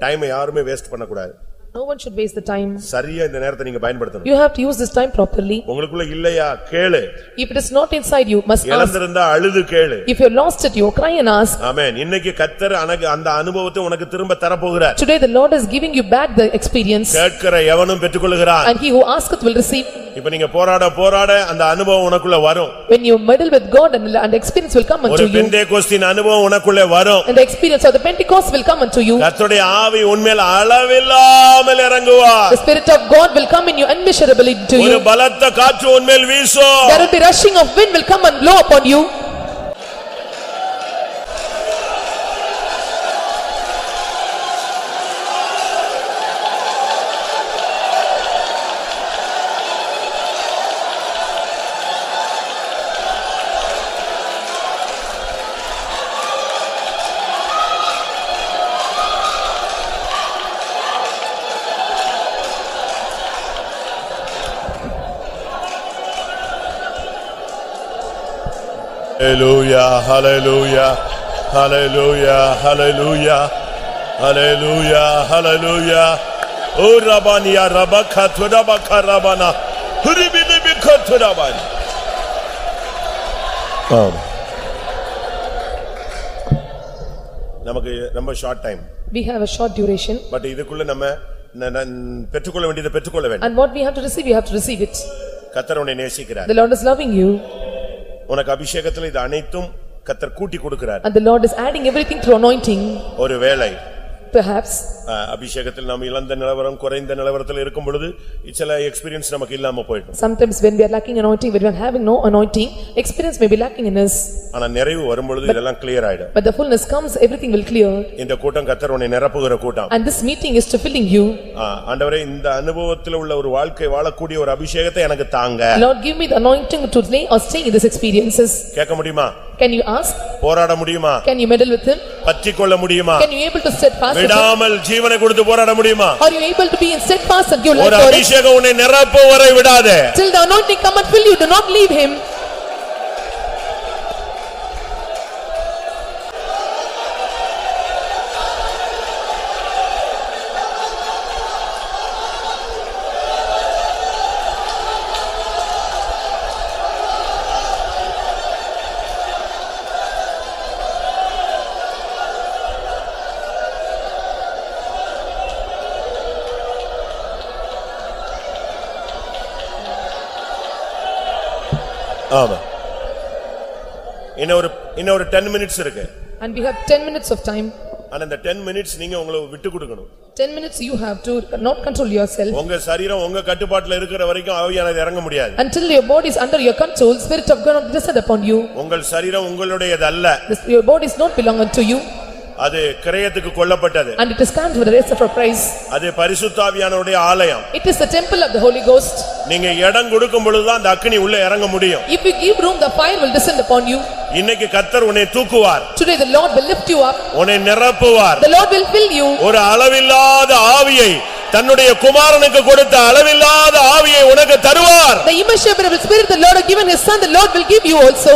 Speaker 2: டைமை யாருமே வேஸ்ட் பண்ணக்கூடாது.
Speaker 3: No one should waste the time.
Speaker 2: சரியா இந்த நேரத்தை நீங்க பயன்படுத்தணும்.
Speaker 3: You have to use this time properly.
Speaker 2: உங்களுக்குள்ள இல்லையா கேளு.
Speaker 3: If it is not inside you, must ask.
Speaker 2: இழந்திருந்தா அழுது கேளு.
Speaker 3: If you lost it, you cry and ask.
Speaker 2: ஆமென். இன்னைக்கு கர்த்தர் அந்த அனுபவத்தை உனக்கு திரும்ப தர போகிறார்.
Speaker 3: Today the Lord is giving you back the experience.
Speaker 2: கேட்கிற எவனும் பெற்றுக்கொள்கிறான்.
Speaker 3: And he who asketh will receive.
Speaker 2: இப்ப நீங்க போராட அந்த அனுபவம் உனக்குள்ள வரும்.
Speaker 3: When you meddle with God and experience will come unto
Speaker 2: ஒரு
Speaker 3: you.
Speaker 2: பெந்தேகோஸ்தின் அனுபவம் உனக்குள்ள வரும்.
Speaker 3: And the experience of the Pentecost will come unto you.
Speaker 2: கர்த்தருடைய ஆவி உன்மேல் அளவில்லாமல் இறங்குவார்.
Speaker 3: The Spirit of God will come in you immeasurably to
Speaker 2: ஒரு
Speaker 3: you.
Speaker 2: பலத்த காற்று உன்மேல் வீசும்.
Speaker 3: There will be rushing of wind will come and blow upon you.
Speaker 2: Hallelujah, hallelujah, hallelujah, hallelujah, hallelujah, hallelujah. O Rabania Rabaka Turabaka Rabana, Huribibika Turabani. நமக்கு ரொம்ப short time.
Speaker 3: We have a short duration.
Speaker 2: But இதுக்குள்ள நம்ம பெற்றுக்கொள்ள வேண்டியதை பெற்றுக்கொள்ள வேண்டும்.
Speaker 3: And what we have to receive, you have to receive it.
Speaker 2: கர்த்தர் உன்னை நேசிக்கிறார்.
Speaker 3: The Lord is loving you.
Speaker 2: உனக்கு அபிஷேகத்தில் இது அனைத்தும் கர்த்தர் கூட்டி கொடுக்கிறார்.
Speaker 3: And the Lord is adding everything through anointing.
Speaker 2: ஒரு வேளை
Speaker 3: perhaps
Speaker 2: அபிஷேகத்தில் நாம் இழந்த நிலவரம் குறைந்த நிலவரத்தில் இருக்கும் பொழுது சில எக்ஸ்பீரியன்ஸ் நமக்கு இல்லாம போயிடும்.
Speaker 3: sometimes when we are lacking anointing, when we are having no anointing, experience may be lacking in us.
Speaker 2: ஆனா நிறைவு வரும் பொழுது இதெல்லாம் கிளியர் ஆயிடும்.
Speaker 3: But the fullness comes, everything will clear.
Speaker 2: இந்த கூட்டம் கர்த்தர் உன்னை நிரப்புகிற கூட்டம்.
Speaker 3: And this meeting is to filling you.
Speaker 2: ஆண்டவரே இந்த அனுபவத்தில் உள்ள ஒரு வாழ்க்கை வாழக்கூடிய ஒரு அபிஷேகத்தை எனக்கு தாங்க.
Speaker 3: Lord, give me the anointing to lay or stay in these experiences.
Speaker 2: கேட்க முடியுமா?
Speaker 3: Can you ask?
Speaker 2: போராட முடியுமா?
Speaker 3: Can you meddle with him?
Speaker 2: பற்றிக்கொள்ள முடியுமா?
Speaker 3: Can you able to steadfast with him?
Speaker 2: விடாமல் ஜீவனை கொடுத்து போராட முடியுமா?
Speaker 3: Are you able to be in steadfast and give life
Speaker 2: ஒரு
Speaker 3: for it?
Speaker 2: அபிஷேகம் உன்னை நிரப்பும் வரை விடாதே.
Speaker 3: Till the anointing come and fill you, do not leave him.
Speaker 2: ஆமா. இன்னொரு 10 minutes இருக்கு.
Speaker 3: And we have 10 minutes of time.
Speaker 2: ஆனா இந்த 10 minutes நீங்க உங்களை விட்டு கொடுக்கணும்.
Speaker 3: 10 minutes you have to not control yourself.
Speaker 2: உங்க சரீரம் உங்க கட்டுப்பாட்டுல இருக்கிற வரைக்கும் ஆவியானவர் இறங்க முடியாது.
Speaker 3: Until your body is under your control, spirit of God will descend upon you.
Speaker 2: உங்கள் சரீரம் உங்களுடையது அல்ல.
Speaker 3: Your body is not belonging to you.
Speaker 2: அது கிரயத்துக்கு கொல்லப்பட்டது.
Speaker 3: And it is counted for the rest of our price.
Speaker 2: அது பரிசுத்த ஆவியானவருடைய ஆலயம்.
Speaker 3: It is the temple of the Holy Ghost.
Speaker 2: நீங்க இடம் கொடுக்கும் பொழுது தான் அந்த அக்கினி உள்ள இறங்க முடியும்.
Speaker 3: If you give room, the fire will descend upon you.
Speaker 2: இன்னைக்கு கர்த்தர் உன்னை தூக்குவார்.
Speaker 3: Today the Lord will lift you up.
Speaker 2: உன்னை நிரப்புவார்.
Speaker 3: The Lord will fill you.
Speaker 2: ஒரு அளவில்லாத ஆவியை தன்னுடைய குமாரனுக்கு கொடுத்த அளவில்லாத ஆவியை உனக்கு தருவார்.
Speaker 3: The immeasurable spirit the Lord has given his son, the Lord will give you also.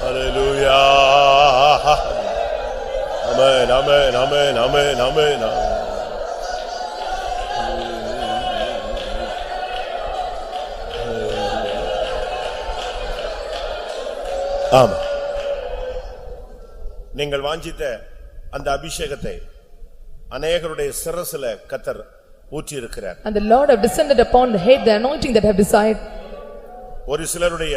Speaker 2: Hallelujah. Amen, amen, amen, amen, amen. ஆமா. நீங்கள் வாஞ்சித்த அந்த அபிஷேகத்தை அநேகருடைய சிரசுல கர்த்தர் ஊற்றி இருக்கிறார்.
Speaker 3: And the Lord have descended upon the head the anointing that have desired.
Speaker 2: ஒரு சிலருடைய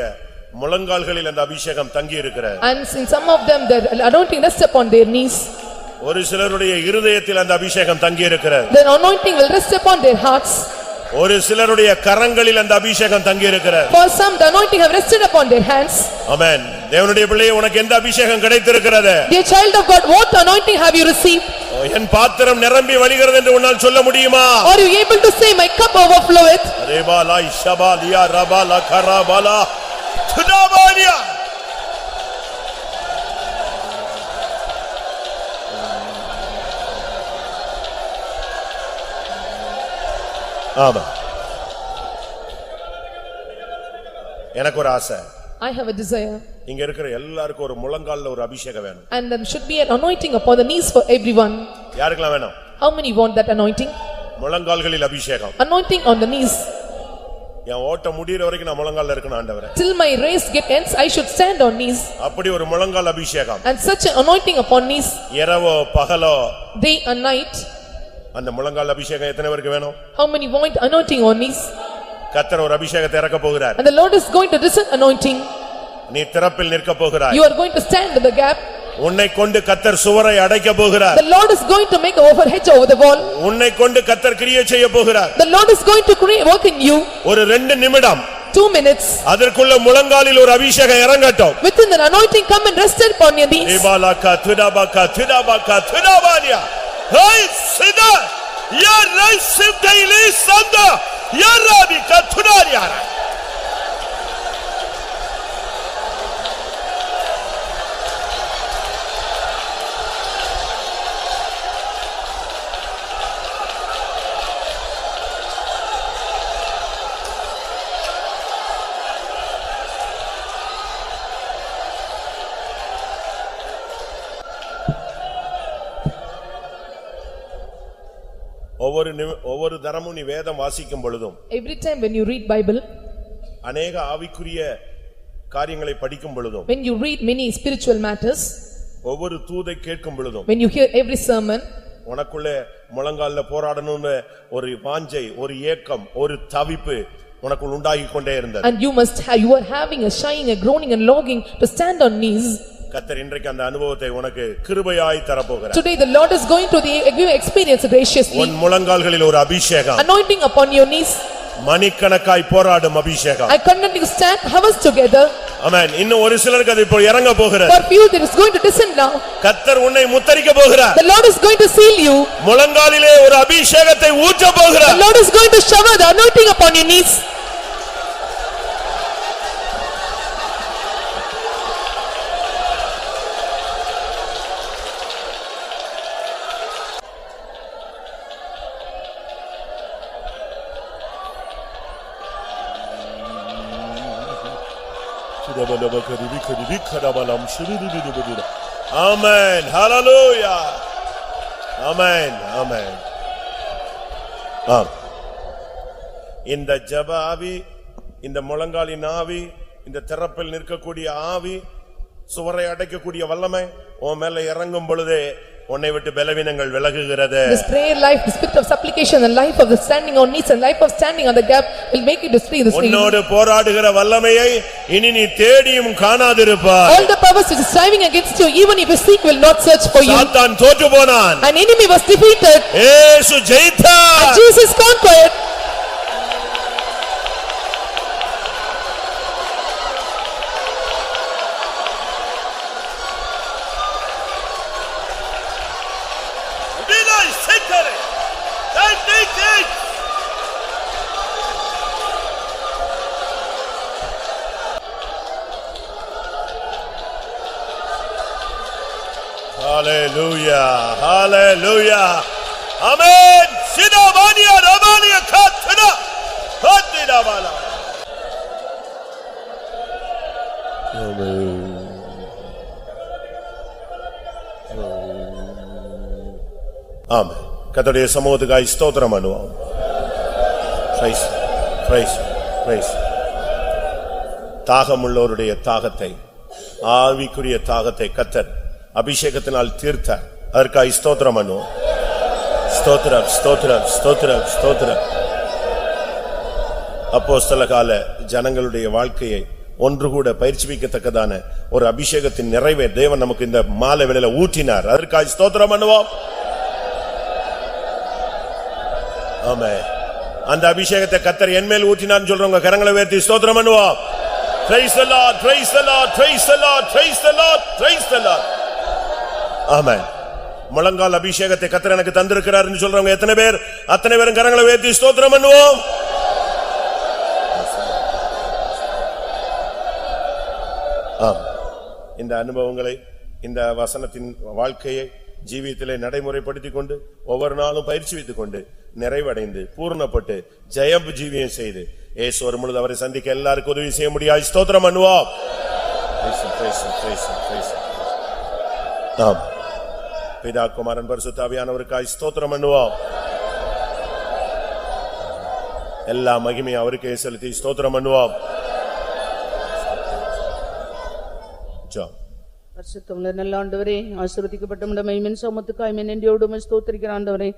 Speaker 2: முழங்கால்களில் அந்த அபிஷேகம் தங்கி இருக்கிறது.
Speaker 3: And in some of them the anointing rests upon their knees.
Speaker 2: ஒரு சிலருடைய இருதயத்தில் அந்த அபிஷேகம் தங்கி இருக்கிறது.
Speaker 3: The anointing will rest upon their hearts.
Speaker 2: ஒரு சிலருடைய கரங்களில் அந்த அபிஷேகம் தங்கி இருக்கிறது.
Speaker 3: For some the anointing have rested upon their hands.
Speaker 2: ஆமென். தேவனுடைய பிள்ளையே உனக்கு எந்த அபிஷேகம் கிடைத்திருக்கிறது?
Speaker 3: Dear child of God, what anointing have you received?
Speaker 2: என் பாத்திரம் நிரம்பி வழிகிறது என்று உன்னால் சொல்ல முடியுமா?
Speaker 3: Are you able to say my cup overfloweth?
Speaker 2: ரேபாலா இஷபாலியா ரபாலா கராபாலா துடாபாலியா. ஆமா. எனக்கு ஒரு ஆசை.
Speaker 3: I have a desire.
Speaker 2: இங்க இருக்கிற எல்லாருக்கும் ஒரு முழங்கால்ல ஒரு அபிஷேகம் வேணும்.
Speaker 3: And there should be an anointing upon the knees for everyone.
Speaker 2: யாருக்கெல்லாம் வேணும்?
Speaker 3: How many want that anointing?
Speaker 2: முழங்கால்களில் அபிஷேகம்.
Speaker 3: Anointing on the knees.
Speaker 2: என் ஓட்ட முடியற வரைக்கும் நான் முழங்கால்ல இருக்கணும் ஆண்டவரே.
Speaker 3: Till my race get ends, I should stand on knees.
Speaker 2: அப்படி ஒரு முழங்கால் அபிஷேகம்.
Speaker 3: And such an anointing upon knees.
Speaker 2: இரவோ பகலோ
Speaker 3: Day and night.
Speaker 2: அந்த முழங்கால் அபிஷேகம் எத்தனை பேருக்கு வேணும்?
Speaker 3: How many want anointing on knees?
Speaker 2: கர்த்தர் ஒரு அபிஷேகத்தை இறக்க போகிறார்.
Speaker 3: And the Lord is going to descend anointing.
Speaker 2: நீ திறப்பில் நிற்க போகிறாய்.
Speaker 3: You are going to stand in the gap.
Speaker 2: உன்னை கொண்டு கர்த்தர் சுவரை அடைக்க போகிறார்.
Speaker 3: The Lord is going to make an overhedge over the wall.
Speaker 2: உன்னை கொண்டு கர்த்தர் கிரியை செய்ய போகிறார்.
Speaker 3: The Lord is going to work in you.
Speaker 2: ஒரு 2 நிமிடம்
Speaker 3: 2 minutes.
Speaker 2: அதற்குள்ள முழங்காலில் ஒரு அபிஷேகம் இறங்கட்டும்.
Speaker 3: Within the anointing come and rest upon your knees.
Speaker 2: ஏபாலகா துடாபகா துடாபகா துடாபானியா. Hey Sita Ya reisim daily sanda. Ya Rabbi katunariara. ஒவ்வொரு தரமும் நீ வேதம் வாசிக்கும் பொழுதும்
Speaker 3: Every time when you read Bible,
Speaker 2: அநேக ஆவிக்குரிய காரியங்களை படிக்கும் பொழுதும்
Speaker 3: when you read many spiritual matters,
Speaker 2: ஒவ்வொரு தூதை கேட்கும் பொழுதும்
Speaker 3: when you hear every sermon,
Speaker 2: உனக்குள்ளே முழங்கால்ல போராடணும்னு ஒரு வாஞ்சை, ஒரு ஏக்கம், ஒரு தவிப்பு உனக்குள் உண்டாகிக் கொண்டே இருந்தது.
Speaker 3: and you are having a shying, a groaning and longing to stand on knees.
Speaker 2: கர்த்தர் இன்றைக்கு அந்த அனுபவத்தை உனக்கு கிருபையாய் தரப்போகிறார்.
Speaker 3: Today the Lord is going to give you experience graciously.
Speaker 2: உன் முழங்கால்களில் ஒரு அபிஷேகம்,
Speaker 3: Anointing upon your knees.
Speaker 2: மணிக்கணக்காய் போராடும் அபிஷேகம்.
Speaker 3: I continue to stand hours together.
Speaker 2: ஆமென். இன்னும் ஒரு சிலருக்கு அது இப்போ இறங்க போகிறது.
Speaker 3: For few there is going to descend now.
Speaker 2: கர்த்தர் உன்னை முத்தரிக்க போகிறார்.
Speaker 3: The Lord is going to seal you.
Speaker 2: முழங்காலிலே ஒரு அபிஷேகத்தை ஊற்ற போகிறார்.
Speaker 3: The Lord is going to shower the anointing upon your knees.
Speaker 2: Amen. Hallelujah. Amen. Amen. இந்த ஜெப ஆவி, இந்த முழங்காலின் ஆவி, இந்த திறப்பில் நிற்கக்கூடிய ஆவி, சுவரை அடைக்கக்கூடிய வல்லமை உன் மேல இறங்கும் பொழுதே உன்னை விட்டு பலவீனங்கள் விலகுகிறது.
Speaker 3: This prayer life, the spirit of supplication and life of the standing on knees and life of standing on the gap will make you to free this.
Speaker 2: உன்னோடு போராடுகிற வல்லமையை இனி நீ தேடியும் காணாதிருப்பாய்.
Speaker 3: All the powers which is striving against you, even if you seek, will not search for you.
Speaker 2: சாத்தான் தோற்று போனான்.
Speaker 3: An enemy was defeated.
Speaker 2: இயேசு ஜெயித்தார்.
Speaker 3: And Jesus conquered.
Speaker 2: Hallelujah. Hallelujah. Amen. Sidavania Ramania Kathana. Hadidabala. Amen. Amen. கர்த்தருடைய சமூகத்துக்காய் ஸ்தோத்திரம் பண்ணுவோம். Praise. Praise. Praise. தாகமுள்ளவருடைய தாகத்தை, ஆவிக்குரிய தாகத்தை கர்த்தர் அபிஷேகத்தினால் தீர்த்தார். அதற்காக ஸ்தோத்திரம் பண்ணுவோம். ஸ்தோத்திரம், ஸ்தோத்திரம், ஸ்தோத்திரம், ஸ்தோத்திரம். அப்போஸ்தல கால ஜனங்களுடைய வாழ்க்கையை ஒன்று கூட பயிற்சிக்கத்தக்கதான ஒரு அபிஷேகத்தின் நிறைவே தேவன் நமக்கு இந்த மாலை வேளையில ஊற்றினார். அதற்காக ஸ்தோத்திரம் பண்ணுவோம். ஆமென். அந்த அபிஷேகத்தை கர்த்தர் என் மேல் ஊற்றினார்னு சொல்றவங்க கரங்களை உயர்த்தி ஸ்தோத்திரம் பண்ணுவோம். Praise the Lord, praise the Lord, praise the Lord, praise the Lord, praise the Lord. ஆமென். முழங்கால் அபிஷேகத்தை கர்த்தர் எனக்கு தந்திருக்கிறார் என்று சொல்றவங்க எத்தனை பேர்? அத்தனை பேரும் கரங்களை உயர்த்தி ஸ்தோத்திரம் பண்ணுவோம். இந்த அனுபவங்களை, இந்த வசனத்தின் வாழ்க்கையை ஜீவியத்திலே நடைமுறைப்படுத்திக் கொண்டு ஒவ்வொரு நாளும் பயிற்சி வைத்துக் கொண்டு நிறைவடைந்து பூர்ணப்பட்டு ஜெயம் ஜீவியம் செய்து இயேசு வரும்பொழுது அவரை சந்திக்க எல்லாருக்கும் உதவி செய்ய முடியாது. ஸ்தோத்திரம் பண்ணுவோம். பிதா குமாரன் பரிசுத்த ஆவியானவருக்காய் ஸ்தோத்திரம் பண்ணுவோம். எல்லா மகிமையை அவருக்கே செலுத்தி ஸ்தோத்திரம் பண்ணுவோம்.
Speaker 6: பரிசுத்தமுள்ள நல்ல ஆண்டவரே, ஆசீர்வதிக்கப்பட்ட உம்முடைய மகிமையின் சமத்துக்காய் நன்றியோடு ஸ்தோத்திரிக்கிற ஆண்டவரே,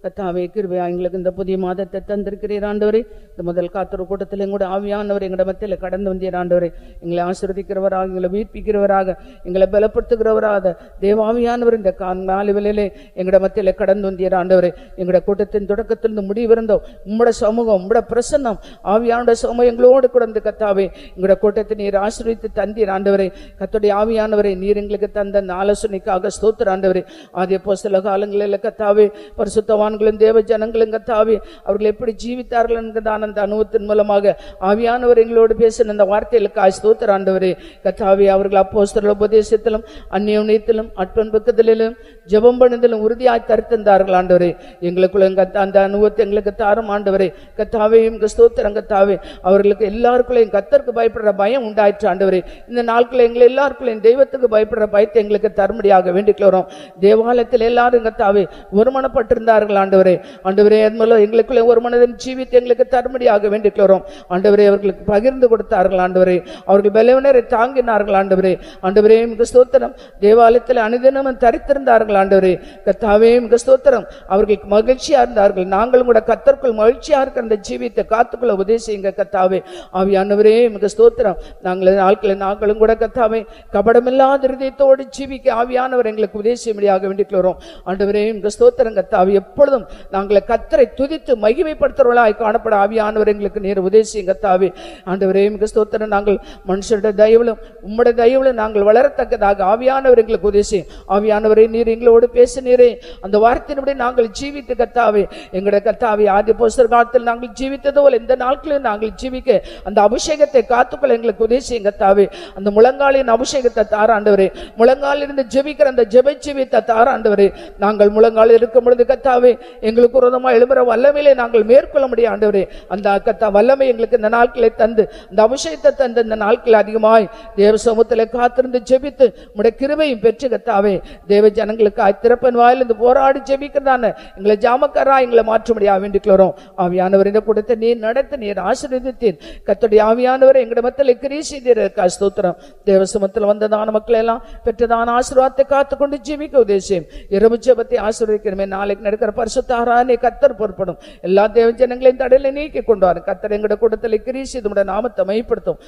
Speaker 6: கர்த்தாவே கிருபையா எங்களுக்கு இந்த புதிய மாதத்தை தந்திருக்கிறீர் ஆண்டவரே. இந்த முதல் காத்திரு கூட்டத்தில் எங்களுடைய ஆவியானவர் எங்களுடைய மத்தியில் கடந்து வந்தீர் ஆண்டவரே. எங்களை ஆசீர்வதிக்கிறவராக, எங்களை உயிர்ப்பிக்கிறவராக, எங்களை பலப்படுத்துகிறவராக தேவாவியானவர் இந்த மாலை வேளையிலே எங்களுடைய மத்தியில் கடந்து வந்தீர் ஆண்டவரே. எங்களுடைய கூட்டத்தின் தொடக்கத்திலிருந்து முடிவிருந்தோம் உம்முடைய சமூகம், உம்முடைய பிரசன்னம், ஆவியானுடைய சமூகம் எங்களோடு கொடுந்து கர்த்தாவே எங்களுடைய கூட்டத்தை நீர் ஆசீர்வதித்து தந்தீர் ஆண்டவரே. கர்த்தருடைய ஆவியானவரை நீர் எங்களுக்கு தந்த ஆலோசனைக்காக ஸ்தோத்திர ஆண்டவரே. ஆதி அப்போஸ்தல காலங்களில் கர்த்தாவே பரிசுத்தவான் பரிசுத்தவான்களும் தேவ ஜனங்களும் கர்த்தாவே அவர்கள் எப்படி ஜீவித்தார்கள் என்கிறதான அந்த அனுபவத்தின் மூலமாக ஆவியானவர் எங்களோடு பேசின அந்த வார்த்தைகளுக்காய் ஸ்தோத்திரம் ஆண்டவரே. கர்த்தாவே அவர்கள் அப்போஸ்தலர் உபதேசத்திலும் அந்யோன்யத்திலும் அற்பன்பக்கத்திலும் ஜெபம் பண்ணுதலும் உறுதியாய் தரித்திருந்தார்கள் ஆண்டவரே. எங்களுக்குள்ள அந்த அனுபவத்தை எங்களுக்கு தாரும் ஆண்டவரே. கர்த்தாவே உங்க ஸ்தோத்திரம் கர்த்தாவே. அவர்களுக்கு எல்லாருக்குள்ளையும் கர்த்தருக்கு பயப்படுற பயம் உண்டாயிற்று ஆண்டவரே. இந்த நாட்களில் எங்களை எல்லாருக்குள்ளையும் தெய்வத்துக்கு பயப்படுற பயத்தை எங்களுக்கு தரும்படியாக வேண்டிக்கிறோம். தேவாலயத்தில் எல்லாரும் கர்த்தாவே ஒருமனப்பட்டிருந்தார்கள் ஆண்டவரே. ஆண்டவரே அது மூலம் எங்களுக்குள்ளே ஒரு மனதின் ஜீவித்தை எங்களுக்கு தரும்படியாக வேண்டிக்கிறோம் ஆண்டவரே. அவர்களுக்கு பகிர்ந்து கொடுத்தார்கள் ஆண்டவரே. அவர்கள் பலவீனரை தாங்கினார்கள் ஆண்டவரே. ஆண்டவரே உங்க ஸ்தோத்திரம். தேவாலயத்தில் அனுதினமும் தரித்திருந்தார்கள் ஆண்டவரே. கர்த்தாவே உங்க ஸ்தோத்திரம். அவர்களுக்கு மகிழ்ச்சியா இருந்தார்கள். நாங்களும் கூட கர்த்தருக்குள் மகிழ்ச்சியா இருக்கிற அந்த ஜீவித்தை காத்துக்குள்ள உதேசிங்க கர்த்தாவே. ஆவியானவரே உங்க ஸ்தோத்திரம். நாங்களும் கூட கர்த்தாவே கபடமில்லாத இருதயத்தோடு ஜீவிக்க ஆவியானவர் எங்களுக்கு உதேசியபடியாக வேண்டிக்கிறோம் ஆண்டவரே. உங்க ஸ்தோத்திரம் கர்த்தாவே. எப்பொழுதும் நாங்களை கர்த்தரை துதித்து மகிமைப்படுத்துறவர்களாய் காணப்பட ஆவியானவர் எங்களுக்கு நேர் உதேசிங்க கர்த்தாவே. ஆண்டவரே உங்க ஸ்தோத்திரம். நாங்கள் மனுஷருடைய தயவிலும் உம்முடைய தயவிலும் நாங்கள் வளரத்தக்கதாக ஆவியானவர் எங்களுக்கு உதேசி. ஆவியானவரே நீர் எங்களோடு பேசினீரே. அந்த வார்த்தையின்படி நாங்கள் ஜீவித்து கர்த்தாவே எங்களுடைய கர்த்தாவே ஆதி அப்போஸ்தலர் காலத்தில் நாங்கள் ஜீவித்தது போல இந்த நாட்களில் நாங்கள் ஜீவிக்க அந்த அபிஷேகத்தை காத்துக்கொள்ள எங்களுக்கு உதேசிங்க கர்த்தாவே. அந்த முழங்காலின் அபிஷேகத்தை தாராண்டவரே. முழங்காலில் இருந்து ஜெபிக்கிற அந்த ஜெபஜீவித்தை தாராண்டவரே. நாங்கள் முழங்காலில் இருக்கும் பொழுது கர்த்தாவே எங்களுக்கு விரோதமா எழும்புற வல்லமையிலே நாங்கள் மேற்கொள்ள முடியும் ஆண்டவரே. அந்த கர்த்தா வல்லமை எங்களுக்கு இந்த நாட்களை தந்து அந்த அபிஷேகத்தை தந்து இந்த நாட்கள் அதிகமாய் தேவ சமூகத்தில் காத்திருந்து ஜெபித்து உம்முடைய கிருபையும் பெற்று கர்த்தாவே தேவ ஜனங்களுக்கு திறப்பன் வாயிலிருந்து போராடி ஜெபிக்கிறதான எங்களை ஜாமக்காரா எங்களை மாற்றும்படியாக வேண்டிக்கிறோம். ஆவியானவர் இந்த கூட்டத்தை நீர் நடத்த நீர் ஆசீர்வதித்தீர் கர்த்தருடைய ஆவியானவர் எங்களுடைய மத்தியில் கிரியை செய்தீர் ஸ்தோத்திரம். தேவ சமூகத்தில் வந்ததான மக்கள் எல்லாம் பெற்றதான ஆசீர்வாதத்தை காத்துக்கொண்டு ஜீவிக்க உதேசியம் இரவு ஜெபத்தை ஆசீர்வதிக்கிறமே. நாளைக்கு நடக்கிற பரிசுத்த ஆராதனை கர்த்தர் பொறுப்படும். எல்லா தேவ ஜனங்களையும் தடையில நீக்கி கொண்டு வரும் கர்த்தர் எங்களுடைய கூட்டத்தில் கிரியை செய்து நாமத்தை மையப்படுத்தும்.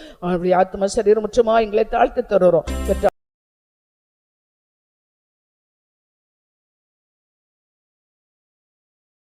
Speaker 6: ஆத்ம சரீரம் முற்றமா எங்களை தாழ்த்தி தருகிறோம்.